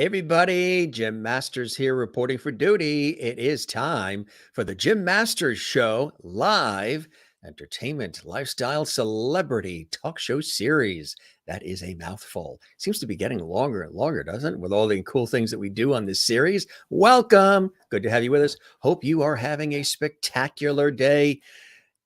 Hey everybody, Jim Masters here reporting for duty. It is time for the Jim Masters Show live entertainment, lifestyle, celebrity talk show series. That is a mouthful. Seems to be getting longer and longer, doesn't it? With all the cool things that we do on this series. Welcome. Good to have you with us. Hope you are having a spectacular day.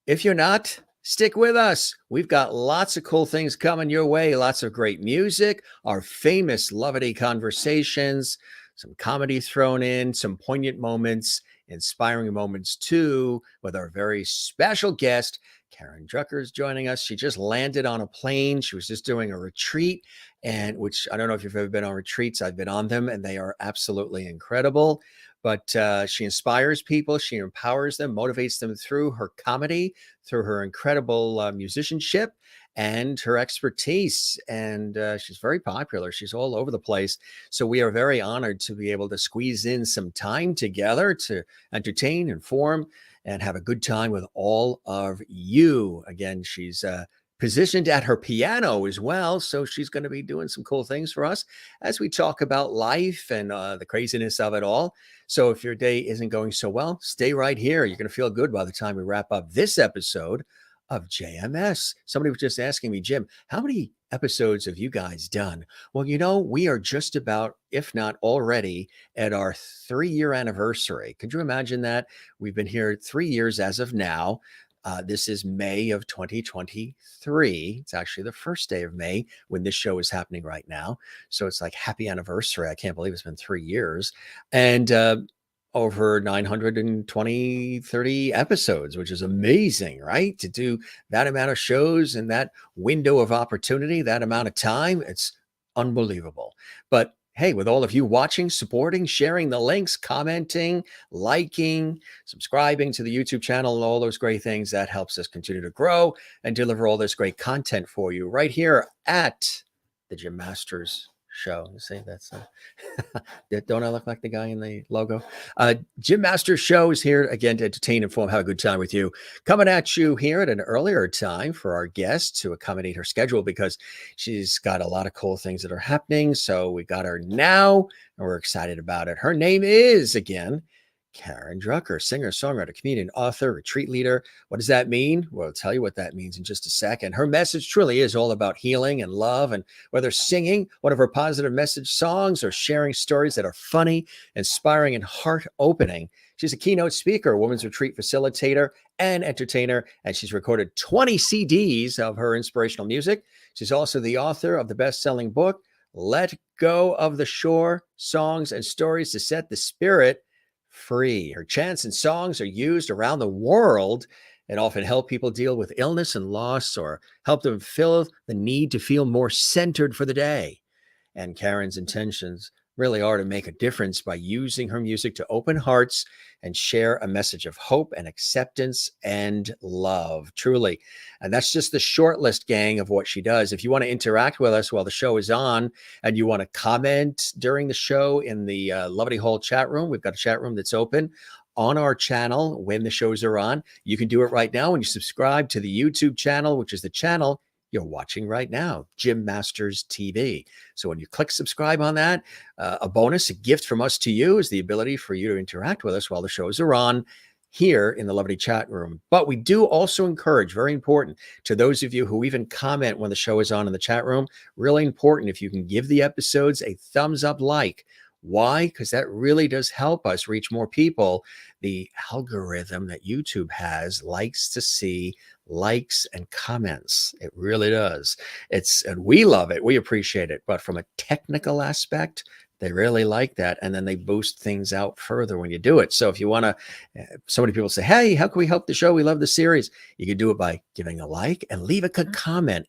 If you're not, stick with us. We've got lots of cool things coming your way, lots of great music, our famous Lovity conversations, some comedy thrown in, some poignant moments, inspiring moments too, with our very special guest. Karen Drucker is joining us. She just landed on a plane. She was just doing a retreat, and which I don't know if you've ever been on retreats. I've been on them, and they are absolutely incredible. But she inspires people. She empowers them, motivates them through her comedy, through her incredible musicianship and her expertise. And she's very popular. She's all over the place. So we are very honored to be able to squeeze in some time together to entertain, inform, and have a good time with all of you. Again, she's positioned at her piano as well. So she's going to be doing some cool things for us as we talk about life and the craziness of it all. So if your day isn't going so well, stay right here. You're going to feel good by the time we wrap up this episode of JMS. Somebody was just asking me, Jim, how many episodes have you guys done? Well, we are just about, if not already, at our 3-year anniversary. Could you imagine that? We've been here 3 years as of now. This is May of 2023. It's actually the first day of May when this show is happening right now. So it's like happy anniversary. I can't believe it's been 3 years. And over 920, 30 episodes, which is amazing, right? To do that amount of shows in that window of opportunity, that amount of time, it's unbelievable. But hey, with all of you watching, supporting, sharing the links, commenting, liking, subscribing to the YouTube channel, and all those great things, that helps us continue to grow and deliver all this great content for you right here at the Jim Masters Show. You see, that's don't I look like the guy in the logo? Jim Masters Show is here again to entertain, inform, have a good time with you. Coming at you here at an earlier time for our guest to accommodate her schedule because she's got a lot of cool things that are happening. So we got her now, and we're excited about it. Her name is again Karen Drucker, singer, songwriter, comedian, author, retreat leader. What does that mean? Well, I'll tell you what that means in just a second. Her message truly is all about healing and love. And whether singing one of her positive message songs or sharing stories that are funny, inspiring, and heart-opening, she's a keynote speaker, women's retreat facilitator, and entertainer. And she's recorded 20 CDs of her inspirational music. She's also the author of the best-selling book, Let Go of the Shore, Songs and Stories to Set the Spirit Free. Her chants and songs are used around the world and often help people deal with illness and loss or help them feel the need to feel more centered for the day. And Karen's intentions really are to make a difference by using her music to open hearts and share a message of hope and acceptance and love, truly. And that's just the short list, gang, of what she does. If you want to interact with us while the show is on and you want to comment during the show in the Lovely Hall chat room, we've got a chat room that's open on our channel when the shows are on. You can do it right now when you subscribe to the YouTube channel, which is the channel you're watching right now, Jim Masters TV. So when you click subscribe on that, a bonus, a gift from us to you is the ability for you to interact with us while the shows are on here in the Lovely chat room. But we do also encourage, very important, to those of you who even comment when the show is on in the chat room, really important if you can give the episodes a thumbs up like. Why? Because that really does help us reach more people. The algorithm that YouTube has likes to see likes and comments. It really does. And we love it. We appreciate it. But from a technical aspect, they really like that. And then they boost things out further when you do it. So if you want to, so many people say, hey, how can we help the show? We love the series. You can do it by giving a like and leave a comment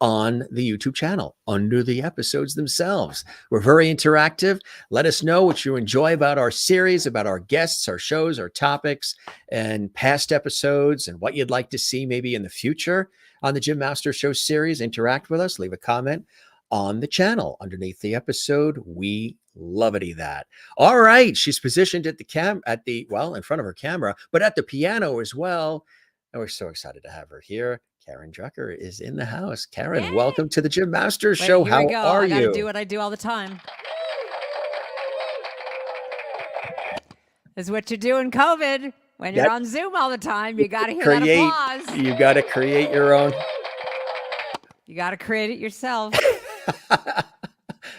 on the YouTube channel under the episodes themselves. We're very interactive. Let us know what you enjoy about our series, about our guests, our shows, our topics, and past episodes, and what you'd like to see maybe in the future on the Jim Masters Show series. Interact with us. Leave a comment on the channel underneath the episode. We lovity that. All right. She's positioned at in front of her camera, but at the piano as well. And we're so excited to have her here. Karen Drucker is in the house. Karen, Yay! welcome to the Jim Masters Show. How are you? I got to do what I do all the time. is what you do in COVID when you're That on Zoom all the time. You got to hear that create applause. you got to create your own. You got to create it yourself.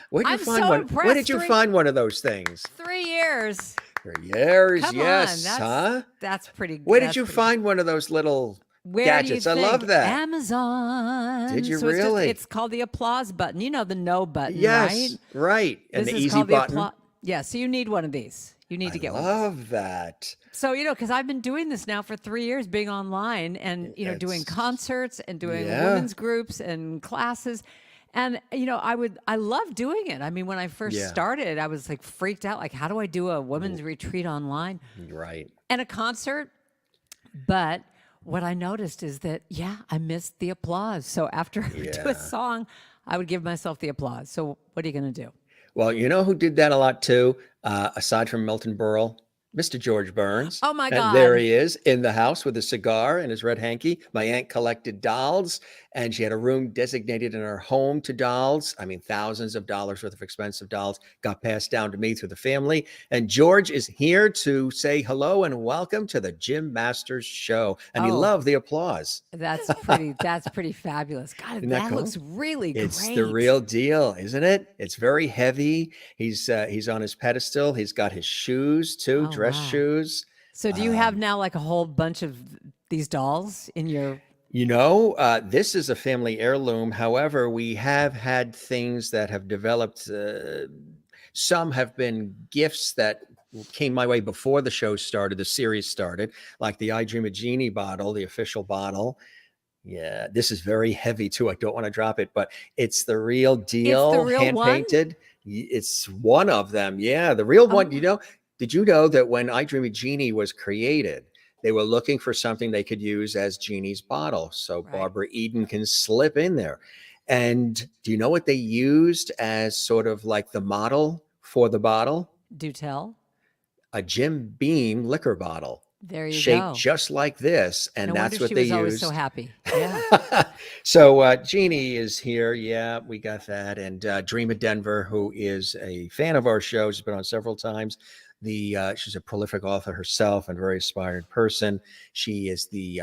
Where'd you I'm find so one? Where impressed. did you find one of those things? 3 years. For years, Come yes, on, huh? that's pretty. Where did That's you pretty good. find one of those little Where do you gadgets? I think? love that. Amazon. Did you So it's just really? it's called the applause button. You know the no button, right? Yes, right. And This the is easy called the button. applause. Yeah, so you need one of these. You need I to get one of these. love that. So, because I've been doing this now for 3 years, being online and, doing It's concerts and doing yeah, women's groups and classes. And, I love doing it. I mean, when I first yeah, started, I was like freaked out. Like, how do I do a women's retreat online right. and a concert? But what I noticed is that, I missed the applause. So after I would do a Yeah. song, I would give myself the applause. So what are you going to do? Well, you know who did that a lot too, aside from Milton Berle? Mr. George Burns. Oh my And there God. he is in the house with a cigar and his red hanky. My aunt collected dolls, and she had a room designated in her home to dolls. I mean, thousands of dollars worth of expensive dolls got passed down to me through the family. And George is here to say hello and welcome to the Jim Masters Show. And he Oh, loved the applause. that's pretty fabulous. God, Isn't that that cool? looks really It's the great. real deal, isn't it? It's very heavy. He's on his pedestal. He's got his shoes too, Oh, dress wow. shoes. So do you have Um, now like a whole bunch of these dolls in your this is a family heirloom. However, we have had things that have developed. Some have been gifts that came my way before the show started, the series started, like the I Dream a Genie bottle, the official bottle. Yeah, this is very heavy too. I don't want to drop it, but it's the real It's the deal, real hand one? painted. It's one of them. Yeah, the real one. Oh, Did you know that when I Dream a Genie was created, they were looking for something they could use as Genie's bottle, so right. Barbara Eden can slip in there. And do you know what they used as sort of like the model for the bottle? Do tell. A Jim Beam liquor bottle There you shaped go. just like this, No and wonder that's what she they was always so used. happy. Yeah. So Jeannie is here. Yeah, we got that. And Dream of Denver, who is a fan of our show, she's been on several times. She's a prolific author herself and very aspiring person. She is the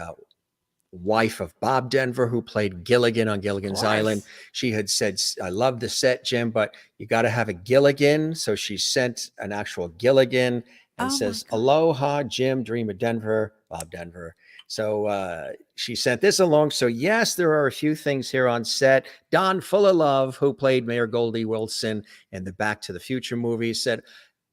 wife of Bob Denver, who played Gilligan on Of Gilligan's Island. course. She had said, I love the set, Jim, but you got to have a Gilligan. So she sent an actual Gilligan and Oh my says, God. Aloha, Jim, Dream of Denver, Bob Denver. So she sent this along. So, yes, there are a few things here on set. Don Full of Love, who played Mayor Goldie Wilson in the Back to the Future movies, said,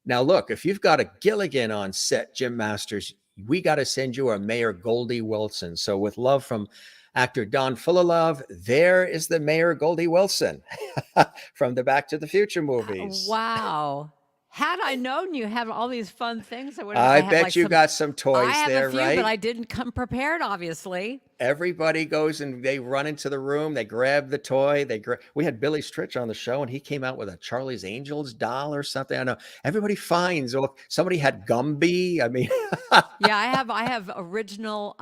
now, look, if you've got a Gilligan on set, Jim Masters, we got to send you a Mayor Goldie Wilson. So, with love from actor Don Full of Love, there is the Mayor Goldie Wilson from the Back to the Future movies. Wow. Had I known you had all these fun things, I would have. I I have bet like you some. got some I toys have a there, few, but right? I didn't come prepared. Obviously. Everybody goes and they run into the room. They grab the toy. We had Billy Stritch on the show, and he came out with a Charlie's Angels doll or something. I know everybody finds. Or somebody had Gumby. I mean, Yeah, I have original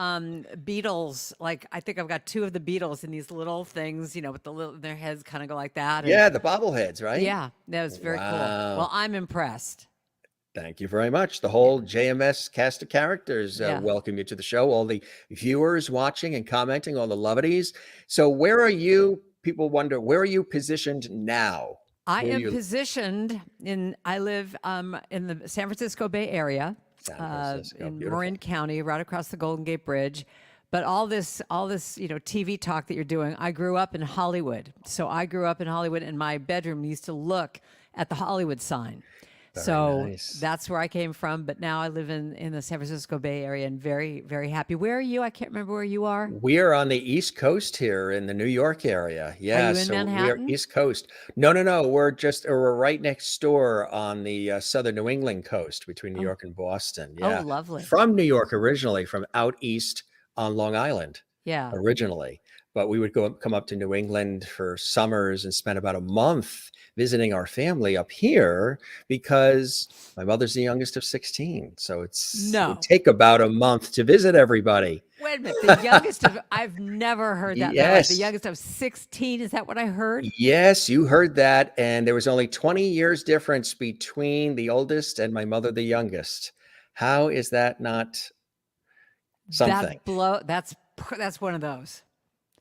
Beatles. Like I think I've got two of the Beatles in these little things, with the little their heads kind of go like that. And yeah, the bobbleheads, right? yeah, that was very cool. Well, Wow. I'm impressed. Thank you very much. The Yeah. whole JMS cast of characters Yeah. welcome you to the show. All the viewers watching and commenting, all the lovelies. So, where are you? People wonder, where are you positioned now? I Who are am you? positioned I live in the San Francisco Bay Area, San Francisco. in Beautiful. Marin County, right across the Golden Gate Bridge. But all this, TV talk that you're doing, I grew up in Hollywood. So I grew up in Hollywood, and my bedroom used to look at the Hollywood sign. Very So nice. that's where I came from. But now I live in the San Francisco Bay Area and very, very happy. Where are you? I can't remember where you are. We are on the East Coast here in the New York area. Are Yeah, you in so we are Manhattan? East Coast. No, no, no. We're right next door on the southern New England coast between New Oh, York and Boston. oh, Yeah, lovely. from New York originally, from out east on Long Island Yeah. originally. But we would come up to New England for summers and spend about a month visiting our family up here because my mother's the youngest of 16. So it would No. take about a month to visit everybody. Wait a minute. The youngest of, I've never heard that in my life. The Yes. youngest of 16. Is that what I heard? Yes, you heard that. And there was only 20 years difference between the oldest and my mother, the youngest. How is that not something? That's one of those.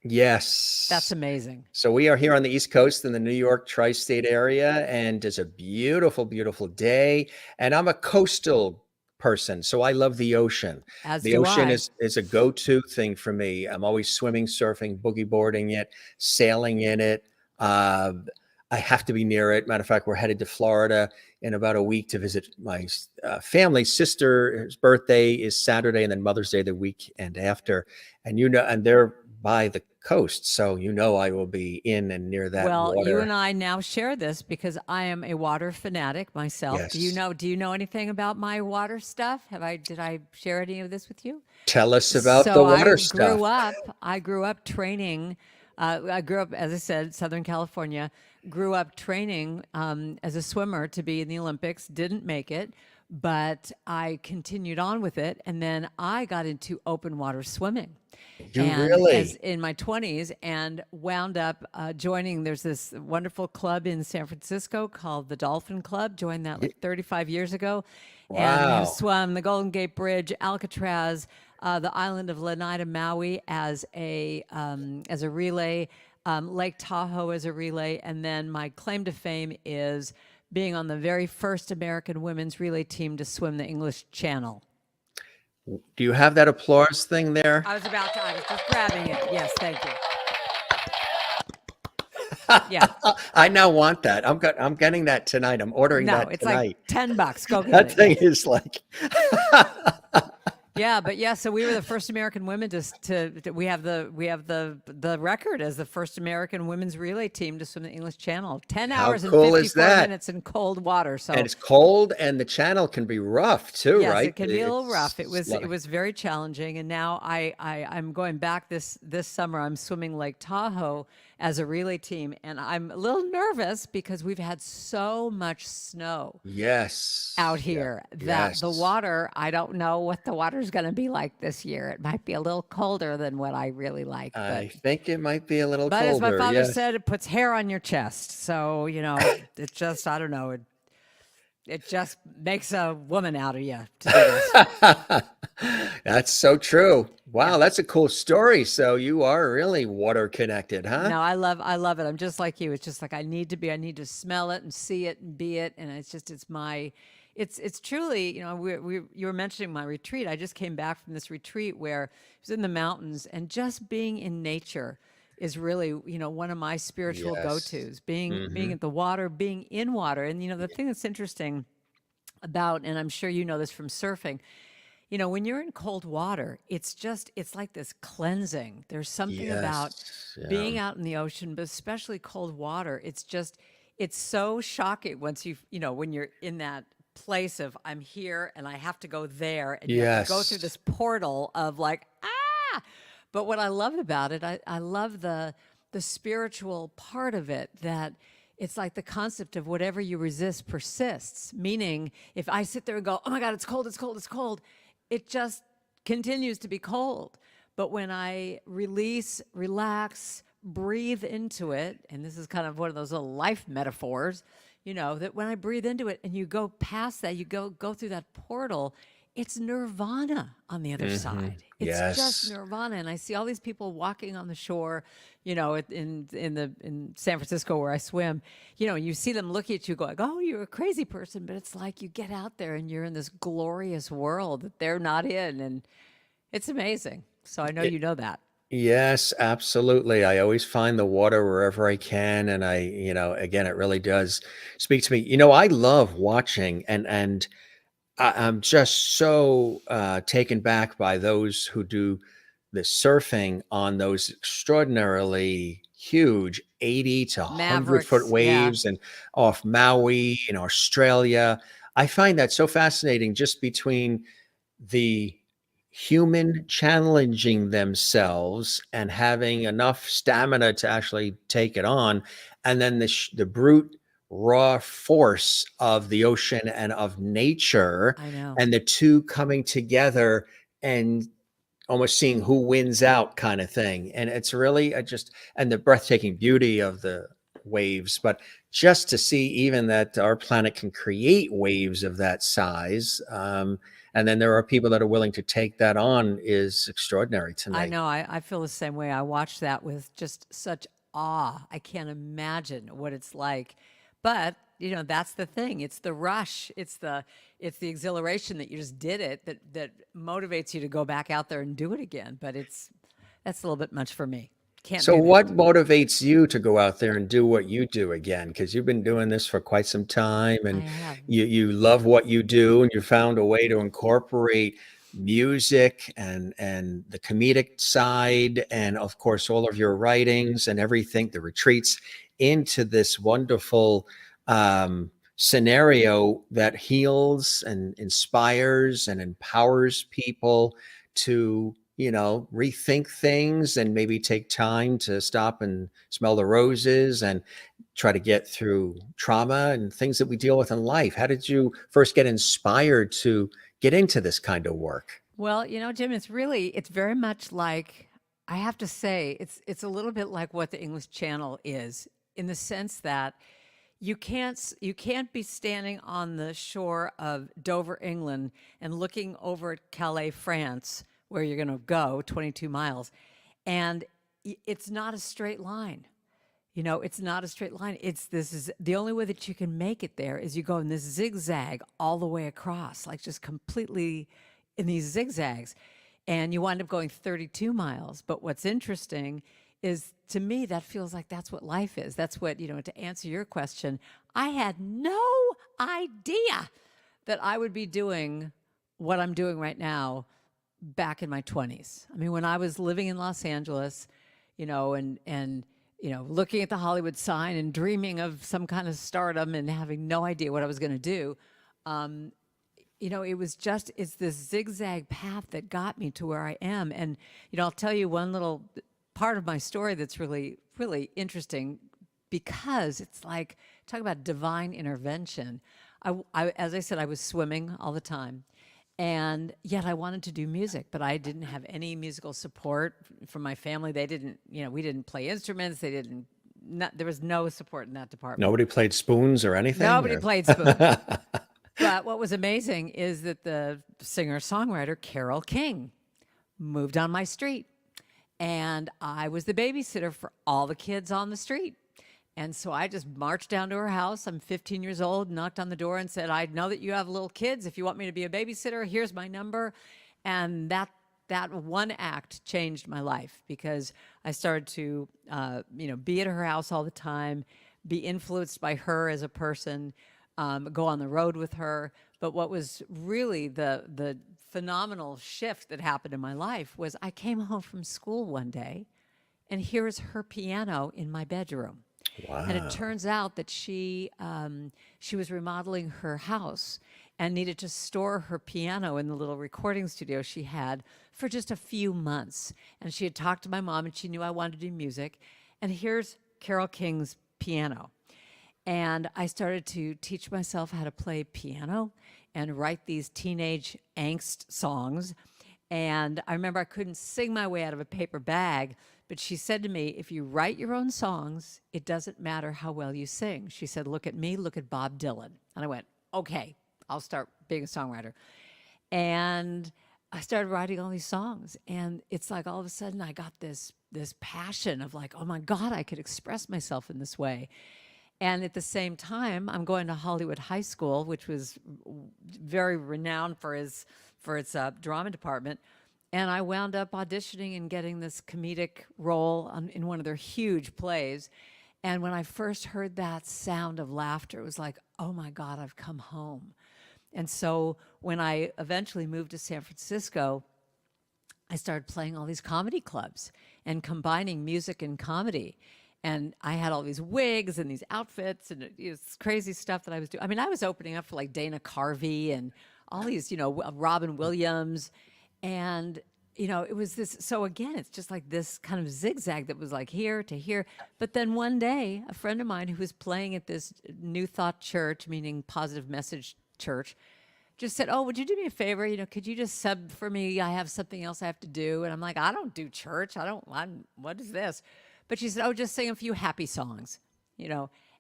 That's Yes. amazing. So we are here on the East Coast in the New York tri-state area, and it's a beautiful, beautiful day. And I'm a coastal person, so I love the ocean. As The do ocean I. is a go-to thing for me. I'm always swimming, surfing, boogie boarding it, sailing in it. Uh, I have to be near it. Matter of fact, we're headed to Florida in about a week to visit my family. Sister's birthday is Saturday, and then Mother's Day the weekend after. And and they're by the coast, so I will be in and near that Well, you water. and I now share this because I am a water fanatic myself. Yes. Do you know anything about my water stuff? Did I share any of this with you? Tell us about the So water stuff. I grew up training. I grew up, as I said, Southern California. Grew up training as a swimmer to be in the Olympics. Didn't make it, but I continued on with it, and then I got into open water swimming, You and as really? in my 20s, and wound up joining. There's this wonderful club in San Francisco called the Dolphin Club. Joined that Y- like 35 years ago, and have Wow. swum the Golden Gate Bridge, Alcatraz, the island of Lanai, Maui as a relay, Lake Tahoe as a relay, and then my claim to fame is being on the very first American women's relay team to swim the English Channel. Do you have that applause thing there? I was just grabbing it. Yes, thank you. Yeah. I now want that. I'm getting that tonight. I'm ordering No, that it's like tonight. $10. Go get That it. thing Yes. is like Yeah, but yeah, so we were the first American women we have the record as the first American women's relay team to swim the English Channel. 10 how hours and cool is 54 that? minutes in cold water. And So it's cold and the channel can be rough too, yes, right? it can be a little rough. It's a lot It of- was very challenging, and now I'm going back this summer. I'm swimming Lake Tahoe as a relay team, and I'm a little nervous because we've had so much snow Yes. out Yeah. here that the Yes. water, I don't know what the water's going to be like this year. It might be a little colder than what I really like, I think it might be a little but as my colder. father Yes. said, it puts hair on your chest. So, it just, I don't know, it just makes a woman out of you to do this. That's so true. Yeah. Wow, that's a cool story. So you are really water connected, huh? No, I love it. I'm just like you. It's just like I need to smell it and see it and be it. And it's truly, you were mentioning my retreat. I just came back from this retreat where it was in the mountains, and just being in nature is really, one of my spiritual Yes. go-tos. Being Hmm. at the water, being in water. And the thing that's interesting about, and I'm sure you know this from surfing, when you're in cold water, it's like this cleansing. There's something about Yes. Yeah. being out in the ocean, but especially cold water. It's so shocking once when you're in that place of I'm here and I have to go there, and you have to go through Yes. this portal of like, ah. But what I love about it, I love the spiritual part of it, that it's like the concept of whatever you resist persists. Meaning, if I sit there and go, oh my God, it's cold, it's cold, it's cold, it just continues to be cold. But when I release, relax, breathe into it, and this is kind of one of those little life metaphors, that when I breathe into it and you go past that, you go through that portal, it's nirvana on the other side. It's just Yes. nirvana. And I see all these people walking on the shore, in San Francisco where I swim, and you see them looking at you going, oh, you're a crazy person. But it's like you get out there and you're in this glorious world that they're not in. And it's amazing. So I know you know that. Yes, absolutely. I always find the water wherever I can. And again, it really does speak to me. I love watching and I'm just so taken back by those who do the surfing on those extraordinarily huge 80 to 100-foot Mavericks. Yeah, waves and off Maui in Australia. I find that so fascinating, just between the human challenging themselves and having enough stamina to actually take it on, and then the brute raw force of the ocean and of nature, I know. and the two coming together and almost seeing who wins out kind of thing. And it's really just, and the breathtaking beauty of the waves, but just to see even that our planet can create waves of that size. and then there are people that are willing to take that on is extraordinary to I me. know. I feel the same way. I watch that with just such awe. I can't imagine what it's like. But, that's the thing. It's the rush. It's the exhilaration that you just did it that motivates you to go back out there and do it again. But that's a little bit much for me. Can't So do that. what motivates you to go out there and do what you do again? Because you've been doing this for quite some time I and have. you love what you do and you found a way to incorporate music and the comedic side and of course all of your writings and everything, the retreats into this wonderful scenario that heals and inspires and empowers people to rethink things and maybe take time to stop and smell the roses and try to get through trauma and things that we deal with in life. How did you first get inspired to get into this kind of work? Well, Jim, it's very much like, I have to say, it's a little bit like what the English Channel is, in the sense that you can't be standing on the shore of Dover, England, and looking over at Calais, France, where you're going to go 22 miles, and it's not a straight line. It's not a straight line. This is the only way that you can make it there is you go in this zigzag all the way across, like just completely in these zigzags, and you wind up going 32 miles. But what's interesting is, to me, that feels like that's what life is. That's what, to answer your question, I had no idea that I would be doing what I'm doing right now back in my 20s. I mean, when I was living in Los Angeles, and looking at the Hollywood sign and dreaming of some kind of stardom and having no idea what I was going to do, it's this zigzag path that got me to where I am. And, I'll tell you one little part of my story that's really, really interesting, because it's like, talk about divine intervention. As I said, I was swimming all the time. And yet I wanted to do music, but I didn't have any musical support from my family. They didn't, we didn't play instruments. There was no support in that department. Nobody played spoons or anything? Nobody played spoons. But what was amazing is that the singer-songwriter Carole King moved on my street. And I was the babysitter for all the kids on the street. And so I just marched down to her house. I'm 15 years old, knocked on the door and said, I know that you have little kids. If you want me to be a babysitter, here's my number. And that one act changed my life, because I started to, be at her house all the time, be influenced by her as a person, go on the road with her. But what was really the phenomenal shift that happened in my life was I came home from school one day, and here's her piano in my bedroom. Wow. And it turns out that she was remodeling her house and needed to store her piano in the little recording studio she had for just a few months. And she had talked to my mom, and she knew I wanted to do music. And here's Carole King's piano. And I started to teach myself how to play piano and write these teenage angst songs. And I remember I couldn't sing my way out of a paper bag, but she said to me, if you write your own songs, it doesn't matter how well you sing. She said, look at me, look at Bob Dylan. And I went, okay, I'll start being a songwriter. And I started writing all these songs. And it's like all of a sudden I got this passion of like, oh my God, I could express myself in this way. And at the same time, I'm going to Hollywood High School, which was very renowned for its drama department. And I wound up auditioning and getting this comedic role in one of their huge plays. And when I first heard that sound of laughter, it was like, oh my God, I've come home. And so when I eventually moved to San Francisco, I started playing all these comedy clubs and combining music and comedy. And I had all these wigs and these outfits and this crazy stuff that I was doing. I mean, I was opening up for like Dana Carvey and all these, Robin Williams. And, it was this. So again, it's just like this kind of zigzag that was like here to here. But then one day, a friend of mine who was playing at this New Thought church, meaning Positive Message Church, just said, oh, would you do me a favor? Could you just sub for me? I have something else I have to do. And I'm like, I don't do church. What is this? But she said, oh, just sing a few happy songs.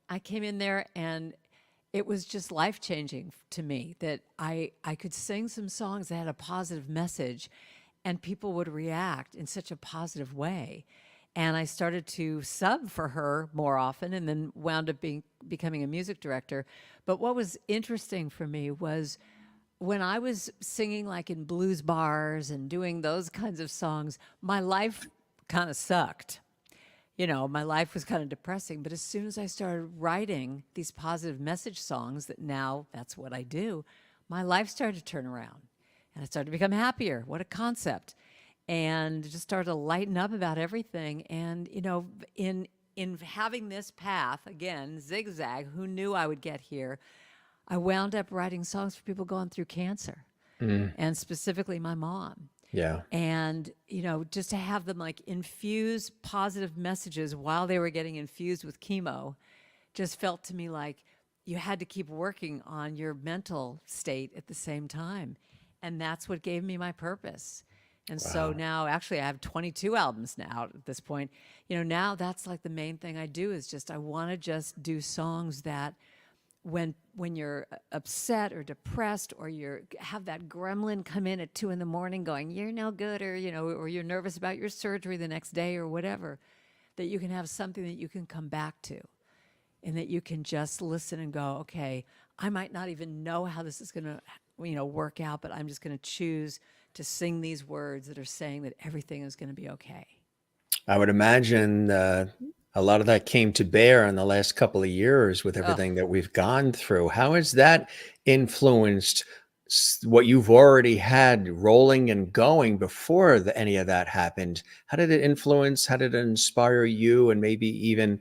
I came in there, and it was just life changing to me that I could sing some songs that had a positive message and people would react in such a positive way. And I started to sub for her more often and then wound up becoming a music director. But what was interesting for me was when I was singing like in blues bars and doing those kinds of songs, my life kind of sucked. My life was kind of depressing. But as soon as I started writing these positive message songs, that now that's what I do, my life started to turn around and I started to become happier. What a concept. And just started to lighten up about everything. And, in having this path, again, zigzag, who knew I would get here? I wound up writing songs for people going through cancer, and specifically my mom. Yeah. And, just to have them like infuse positive messages while they were getting infused with chemo just felt to me like you had to keep working on your mental state at the same time. And that's what gave me my purpose. And so now, actually, I have 22 albums now at this point. Now that's like the main thing I do is just I want to just do songs that when you're upset or depressed or you have that gremlin come in at 2 a.m. going, you're no good, or, or you're nervous about your surgery the next day or whatever, that you can have something that you can come back to and that you can just listen and go, okay, I might not even know how this is going to, work out, but I'm just going to choose to sing these words that are saying that everything is going to be okay. I would imagine a lot of that came to bear in the last couple of years with everything that we've gone through. How has that influenced what you've already had rolling and going before any of that happened? How did it influence? How did it inspire you? And maybe even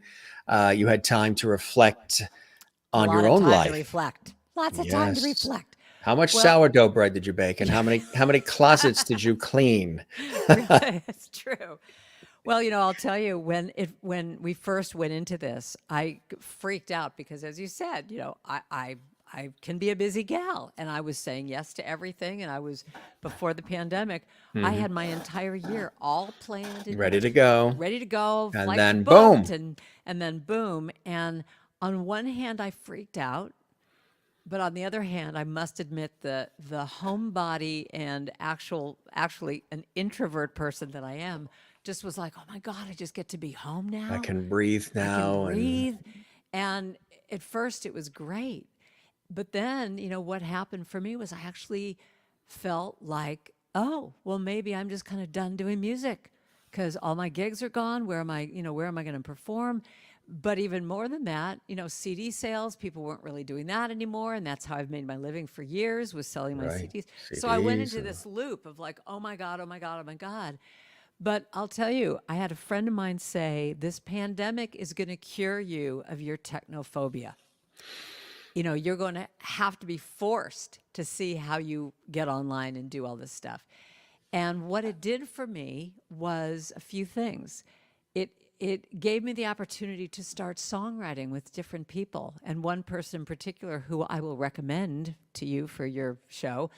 you had time to reflect A on lot your of own time to life. reflect. Lots of time to Yes. reflect. How much Well, sourdough bread did you bake, and how many closets did you clean? it's true. Well, I'll tell you when we first went into this, I freaked out because, as you said, I can be a busy gal, and I was saying yes to everything. And I was before the pandemic, I Mhm. had my entire year all planned and Ready to go, ready to go, and flights then booked, boom. and then boom. And on one hand, I freaked out. But on the other hand, I must admit the homebody and actually an introvert person that I am just was like, oh my God, I just get to be home I now. can breathe I can now, and breathe. And at first it was great. But then, what happened for me was I actually felt like, oh, well, maybe I'm just kind of done doing music because all my gigs are gone. Where am I going to perform? But even more than that, CD sales, people weren't really doing that anymore. And that's how I've made my living for years, was selling my right, CDs. So I went CDs, into this loop of like, oh my God, oh my God, oh my God. But I'll tell you, I had a friend of mine say, this pandemic is going to cure you of your technophobia. You're going to have to be forced to see how you get online and do all this stuff. And what it did for me was a few things. It gave me the opportunity to start songwriting with different people. And one person in particular who I will recommend to you for your show,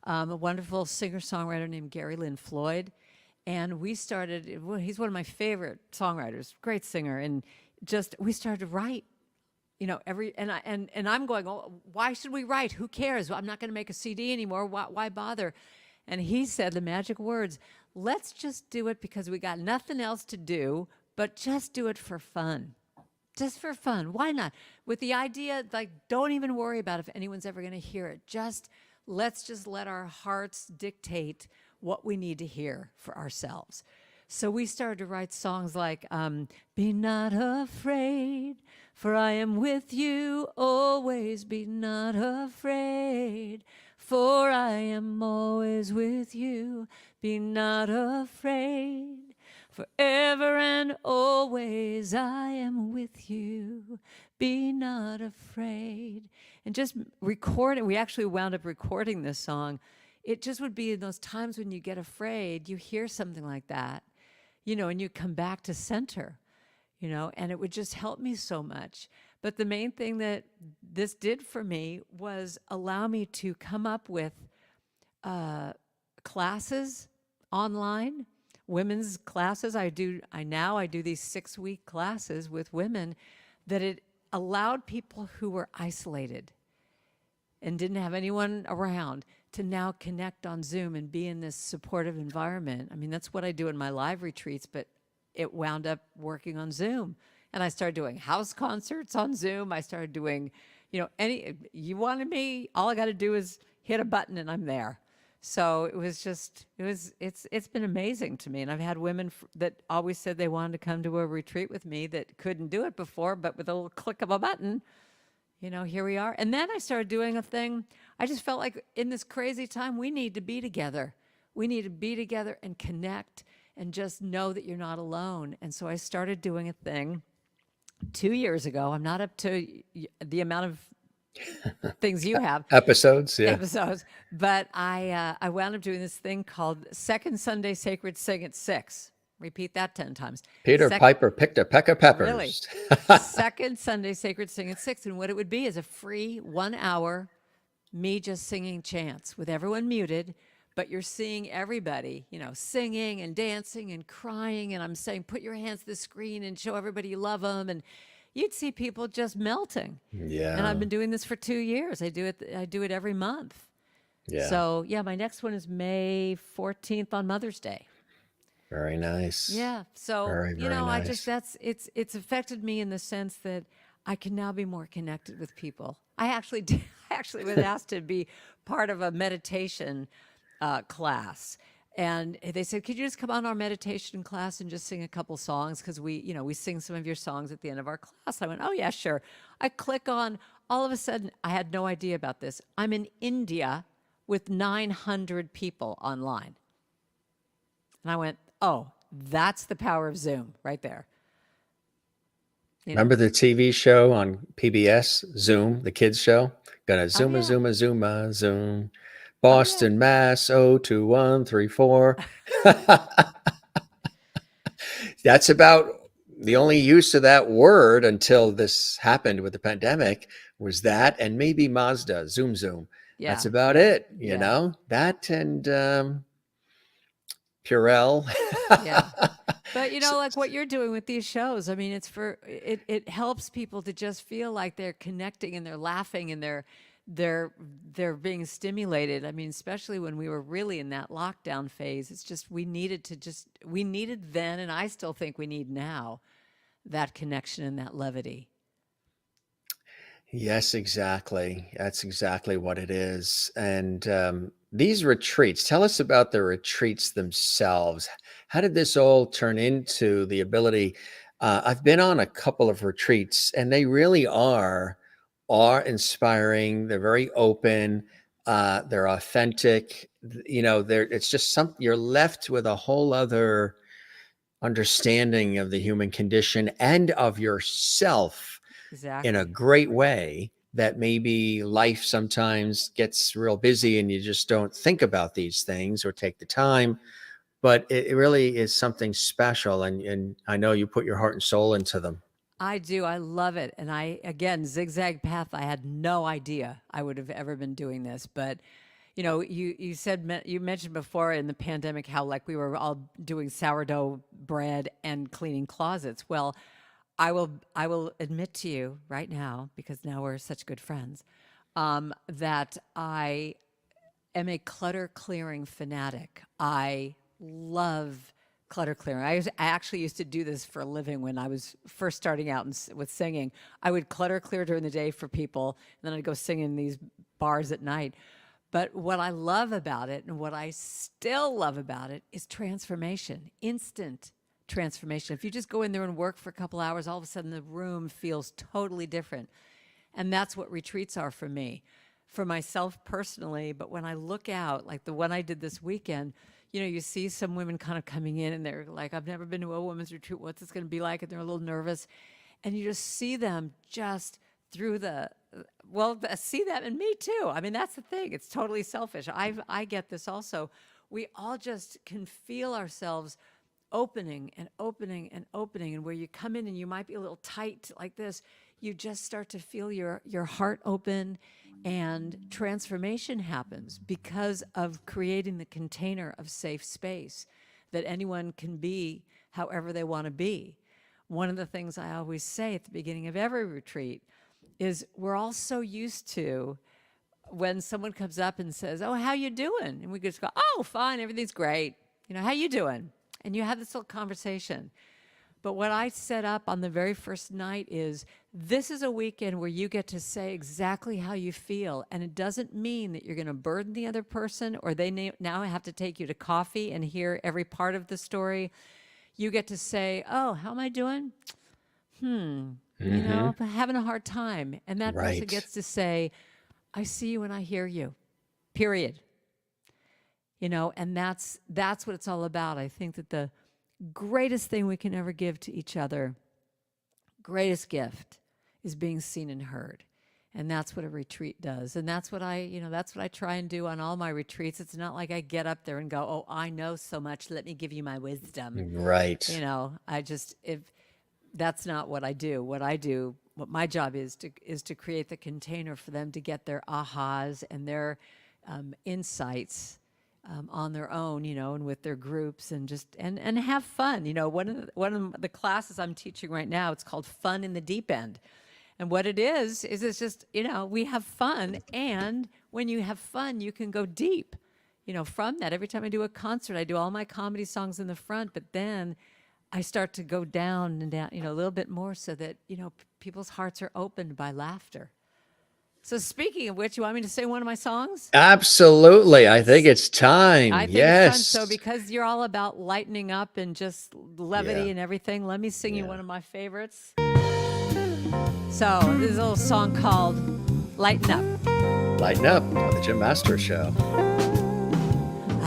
a wonderful singer-songwriter named Gary Lynn Floyd. And we started, well, he's one of my favorite songwriters, great singer. And we started to write and I'm going, oh, why should we write? Who cares? Well, I'm not going to make a CD anymore. Why bother? And he said the magic words, let's just do it because we got nothing else to do, but just do it for fun. Just for fun. Why not? With the idea, like, don't even worry about if anyone's ever going to hear it. Let's just let our hearts dictate what we need to hear for ourselves. So we started to write songs like, be not afraid, for I am with you always. Be not afraid, for I am always with you. Be not afraid, forever and always I am with you. Be not afraid. And just record it. We actually wound up recording this song. It just would be in those times when you get afraid, you hear something like that, and you come back to center, and it would just help me so much. But the main thing that this did for me was allow me to come up with classes online, women's classes. I do these 6-week classes with women that allowed people who were isolated and didn't have anyone around to now connect on Zoom and be in this supportive environment. I mean, that's what I do in my live retreats, but it wound up working on Zoom. And I started doing house concerts on Zoom. I started doing, you wanted me, all I got to do is hit a button and I'm there. So it's been amazing to me. And I've had women that always said they wanted to come to a retreat with me that couldn't do it before, but with a little click of a button, here we are. And then I started doing a thing. I just felt like in this crazy time, we need to be together. We need to be together and connect and just know that you're not alone. And so I started doing a thing 2 years ago. I'm not up to the amount of things you have. Episodes, yeah. Episodes. But I wound up doing this thing called Second Sunday Sacred Sing at 6. Repeat that 10 times. Peter Piper picked a peck of peppers. Really? Second Sunday Sacred Sing at 6. And what it would be is a free 1 hour, me just singing chants with everyone muted, but you're seeing everybody, singing and dancing and crying. And I'm saying, put your hands to the screen and show everybody you love them. And you'd see people just melting. Yeah. And I've been doing this for 2 years. I do it every month. Yeah. So yeah, my next one is May 14th on Mother's Day. Very nice. Yeah. So, very nice. It's affected me in the sense that I can now be more connected with people. I actually was asked to be part of a meditation class. And they said, could you just come on our meditation class and just sing a couple songs? Because we sing some of your songs at the end of our class. I went, oh, yeah, sure. I click on, all of a sudden, I had no idea about this. I'm in India with 900 people online. And I went, oh, that's the power of Zoom right there. Remember the TV show on PBS, Zoom, the kids show? Gonna Zoom, Zoom, Zoom, Zoom. Boston, Mass, 02134. That's about the only use of that word until this happened with the pandemic was that, and maybe Mazda, Zoom, Zoom. Yeah, that's about it, you know? That and Purell. Yeah. But like what you're doing with these shows, I mean, it helps people to just feel like they're connecting and they're laughing and they're being stimulated. I mean, especially when we were really in that lockdown phase, it's just we needed then, and I still think we need now, that connection and that levity. Yes, exactly. That's exactly what it is. And these retreats, tell us about the retreats themselves. How did this all turn into the ability? I've been on a couple of retreats, and they really are inspiring. They're very open. They're authentic. It's just something you're left with a whole other understanding of the human condition and of yourself. Exactly. In a great way that maybe life sometimes gets real busy and you just don't think about these things or take the time, but it really is something special. And I know you put your heart and soul into them. I do. I love it. And again, zigzag path. I had no idea I would have ever been doing this, but you mentioned before in the pandemic, how like we were all doing sourdough bread and cleaning closets. Well, I will admit to you right now, because now we're such good friends, that I am a clutter clearing fanatic. I love clutter clearing. I actually used to do this for a living when I was first starting out with singing. I would clutter clear during the day for people, and then I'd go sing in these bars at night. But what I love about it, and what I still love about it, is transformation, instant transformation. If you just go in there and work for a couple hours, all of a sudden the room feels totally different. And that's what retreats are for me, for myself personally. But when I look out, like the one I did this weekend, you see some women kind of coming in and they're like, I've never been to a women's retreat. What's this going to be like? And they're a little nervous. And you just see them just through see that in me too. I mean, that's the thing. It's totally selfish. I get this also. We all just can feel ourselves opening and opening and opening, and where you come in and you might be a little tight like this, you just start to feel your heart open, and transformation happens because of creating the container of safe space that anyone can be however they want to be. one of the things I always say at the beginning of every retreat is we're all so used to when someone comes up and says, "Oh, how you doing?" And we just go, "Oh, fine, everything's great. How you doing?" And you have this little conversation. But what I set up on the very first night is this is a weekend where you get to say exactly how you feel. And it doesn't mean that you're going to burden the other person or they now have to take you to coffee and hear every part of the story. You get to say, "Oh, how am I doing? I'm having a hard time." And that person Right. gets to say, "I see you and I hear you, period." And that's what it's all about. I think that the greatest thing we can ever give to each other, greatest gift, is being seen and heard. And that's what a retreat does. And that's what that's what I try and do on all my retreats. It's not like I get up there and go, "Oh, I know so much. Let me give you my wisdom." Right. If that's not what I do. What my job is to create the container for them to get their ahas and their insights on their own, and with their groups and just and have fun. One of the classes I'm teaching right now, it's called Fun in the Deep End. And what it is it's just, we have fun. And when you have fun, you can go deep, from that. Every time I do a concert, I do all my comedy songs in the front, but then I start to go down and down, a little bit more so that, people's hearts are opened by laughter. So speaking of which, you want me to sing one of my songs? Absolutely. I think it's time. I think Yes. it's fun. So because you're all about lightening up and just levity Yeah. and everything, let me sing you Yeah. one of my favorites. So this is a little song called Lighten Up. Lighten up on the Jim Masters Show.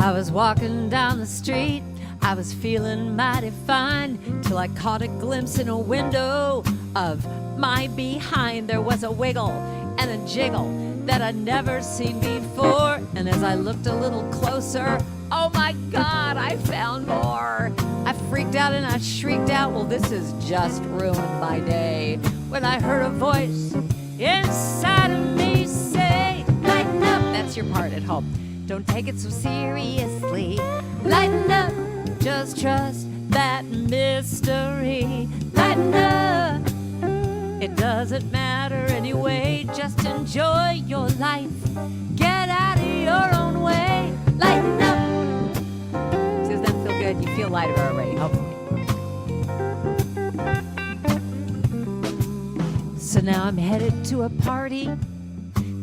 I was walking down the street, I was feeling mighty fine, till I caught a glimpse in a window of my behind. There was a wiggle and a jiggle that I'd never seen before. And as I looked a little closer, oh my God, I found more. I freaked out and I shrieked out, well, this has just ruined my day. When I heard a voice inside of me say, "Lighten up." That's your part at home. Don't take it so seriously. Lighten up, just trust that mystery. Lighten up. It doesn't matter anyway, just enjoy your life. Get out of your own way. Lighten up. Does that feel good? You feel lighter already, hopefully. So now I'm headed to a party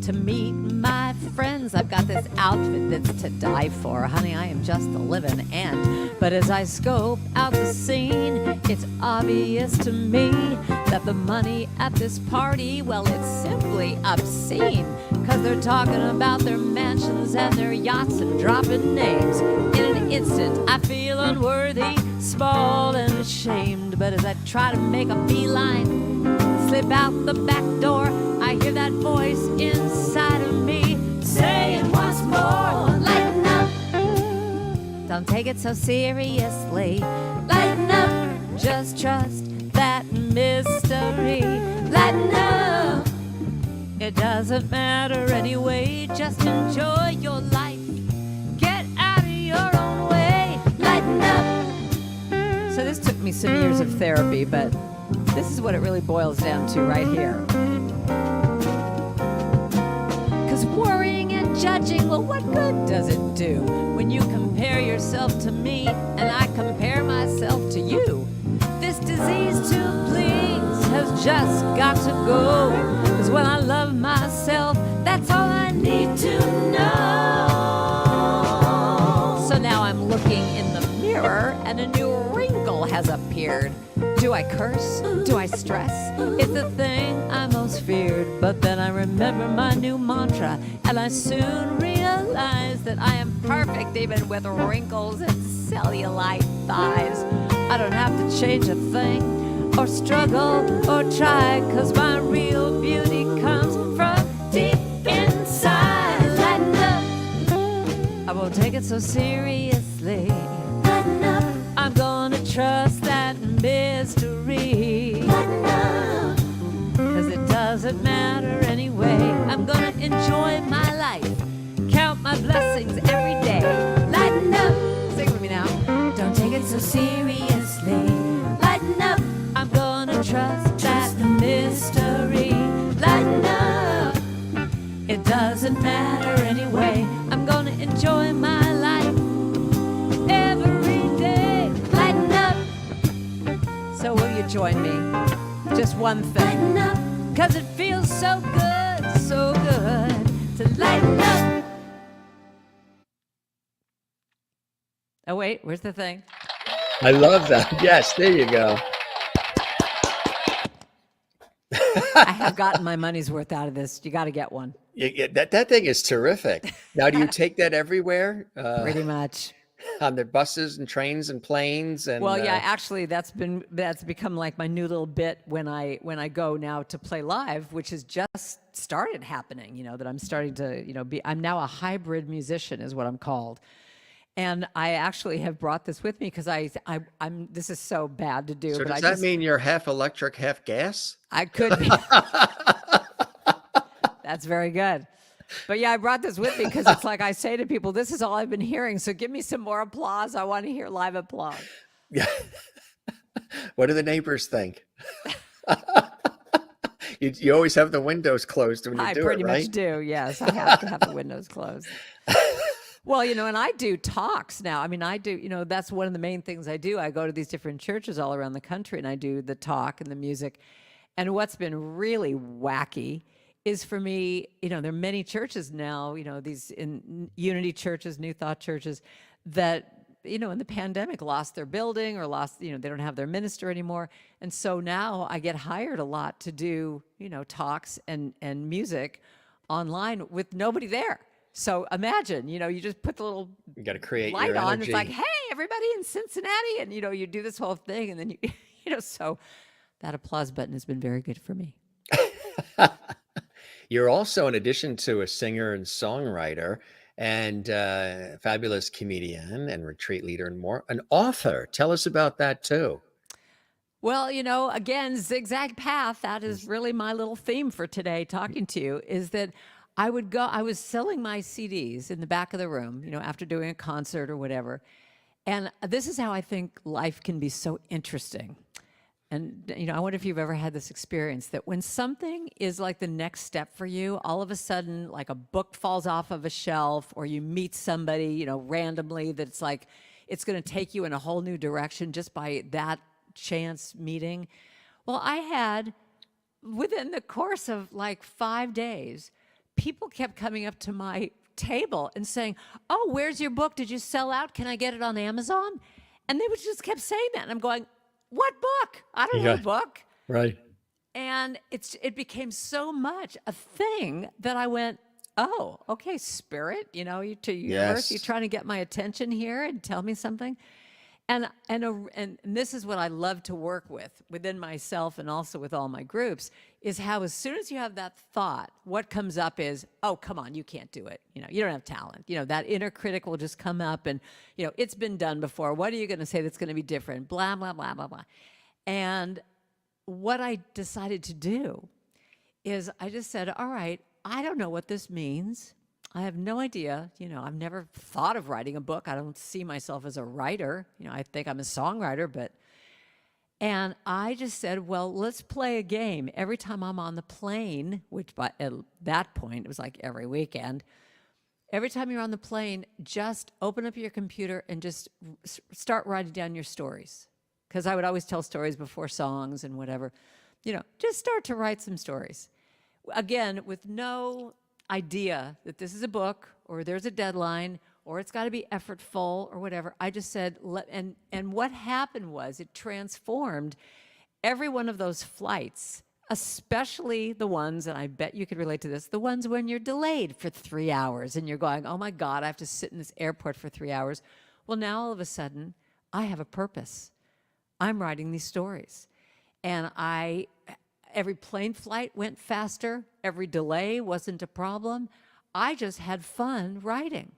to meet my friends. I've got this outfit that's to die for. Honey, I am just a living ant. But as I scope out the scene, it's obvious to me that the money at this party, well, it's simply obscene. 'Cause they're talking about their mansions and their yachts and dropping names. In an instant, I feel unworthy, small and ashamed. But as I try to make a beeline, slip out the back door, I hear that voice inside of me saying once more, "Lighten up. Don't take it so seriously. Lighten up. Just trust that mystery. Lighten up. It doesn't matter anyway. Just enjoy your life. Get out of your own way. Lighten up." So this took me some years of therapy, but this is what it really boils down to right here. 'Cause worrying and judging, well, what good does it do when you compare yourself to me and I compare myself to you? This disease to please has just got to go. 'Cause when I love myself, that's all I need to know. So now I'm looking in the mirror and a new wrinkle has appeared. Do I curse? Do I stress? It's the thing I most feared. But then I remember my new mantra, and I soon realized that I am perfect even with wrinkles and cellulite thighs. I don't have to change a thing, or struggle, or try, 'cause my real beauty comes from deep inside. Lighten up. I won't take it so seriously. Lighten up. I'm gonna trust that mystery. Lighten up. 'Cause it doesn't matter anyway. I'm gonna enjoy my life. Count my blessings every day. Lighten up. Sing with me now. Don't take it so seriously. Lighten up. I'm gonna join me. Just one thing. Cause it feels so good to lighten up. Oh, wait, where's the thing? I love that. Yes, there you go. I have gotten my money's worth out of this. You got to get one. That thing is terrific. Now, do you take that everywhere? Pretty much. On the buses and trains and planes and Well, yeah, actually, that's become like my new little bit when I go now to play live, which has just started happening. You know, that I'm starting to, you know, I'm now a hybrid musician, is what I'm called. And I actually have brought this with me because I'm this is so bad to do. So but does that mean you're half electric, half gas? I could be. That's very good. But yeah, I brought this with me because it's like I say to people, this is all I've been hearing. So give me some more applause. I want to hear live applause. Yeah. What do the neighbors think? You always have the windows closed when you do it, right? I pretty much do. Yes, I have to have the windows closed. Well, you know, and I do talks now. I mean, I do, you know, that's one of the main things I do. I go to these different churches all around the country and I do the talk and the music. And what's been really wacky is for me, you know, there are many churches now, you know, these in Unity churches, New Thought churches that, you know, in the pandemic lost their building or lost, you know, they don't have their minister anymore. And so now I get hired a lot to do, you know, talks and music online with nobody there. So imagine, you know, you just put the little you got to create light your on. energy. It's like, hey, everybody in Cincinnati. And, you know, you do this whole thing and then you, you know, so that applause button has been very good for me. You're also, in addition to a singer and songwriter and fabulous comedian and retreat leader and more, an author. Tell us about that too. Well, you know, again, zigzag path. That is really my little theme for today talking to you is that I was selling my CDs in the back of the room, you know, after doing a concert or whatever. And this is how I think life can be so interesting. And, you know, I wonder if you've ever had this experience that when something is like the next step for you, all of a sudden, like a book falls off of a shelf or you meet somebody, you know, randomly that's like, it's going to take you in a whole new direction just by that chance meeting. Well, I had, within the course of like 5 days, people kept coming up to my table and saying, oh, where's your book? Did you sell out? Can I get it on Amazon? And they would just kept saying that. And I'm going, what book? I don't know a book. Right. And it became so much a thing that I went, oh, okay, spirit, you know, to universe, you're trying to get my attention here and tell me something. And this is what I love to work with within myself and also with all my groups is how as soon as you have that thought, what comes up is, oh, come on, you can't do it. You know, you don't have talent. You know, that inner critic will just come up and, you know, it's been done before. What are you going to say that's going to be different? Blah, blah, blah, blah, blah. And what I decided to do is I just said, all right, I don't know what this means. I have no idea. You know, I've never thought of writing a book. I don't see myself as a writer. You know, I think I'm a songwriter, and I just said, well, let's play a game. Every time I'm on the plane, which by at that point, it was like every weekend, every time you're on the plane, just open up your computer and just start writing down your stories. Because I would always tell stories before songs and whatever. You know, just start to write some stories. Again, with no idea that this is a book or there's a deadline or it's got to be effortful or whatever. I just said, and what happened was it transformed every one of those flights, especially the ones, and I bet you could relate to this, the ones when you're delayed for 3 hours and you're going, oh my God, I have to sit in this airport for 3 hours. Well, now all of a sudden, I have a purpose. I'm writing these stories. And every plane flight went faster. Every delay wasn't a problem. I just had fun writing.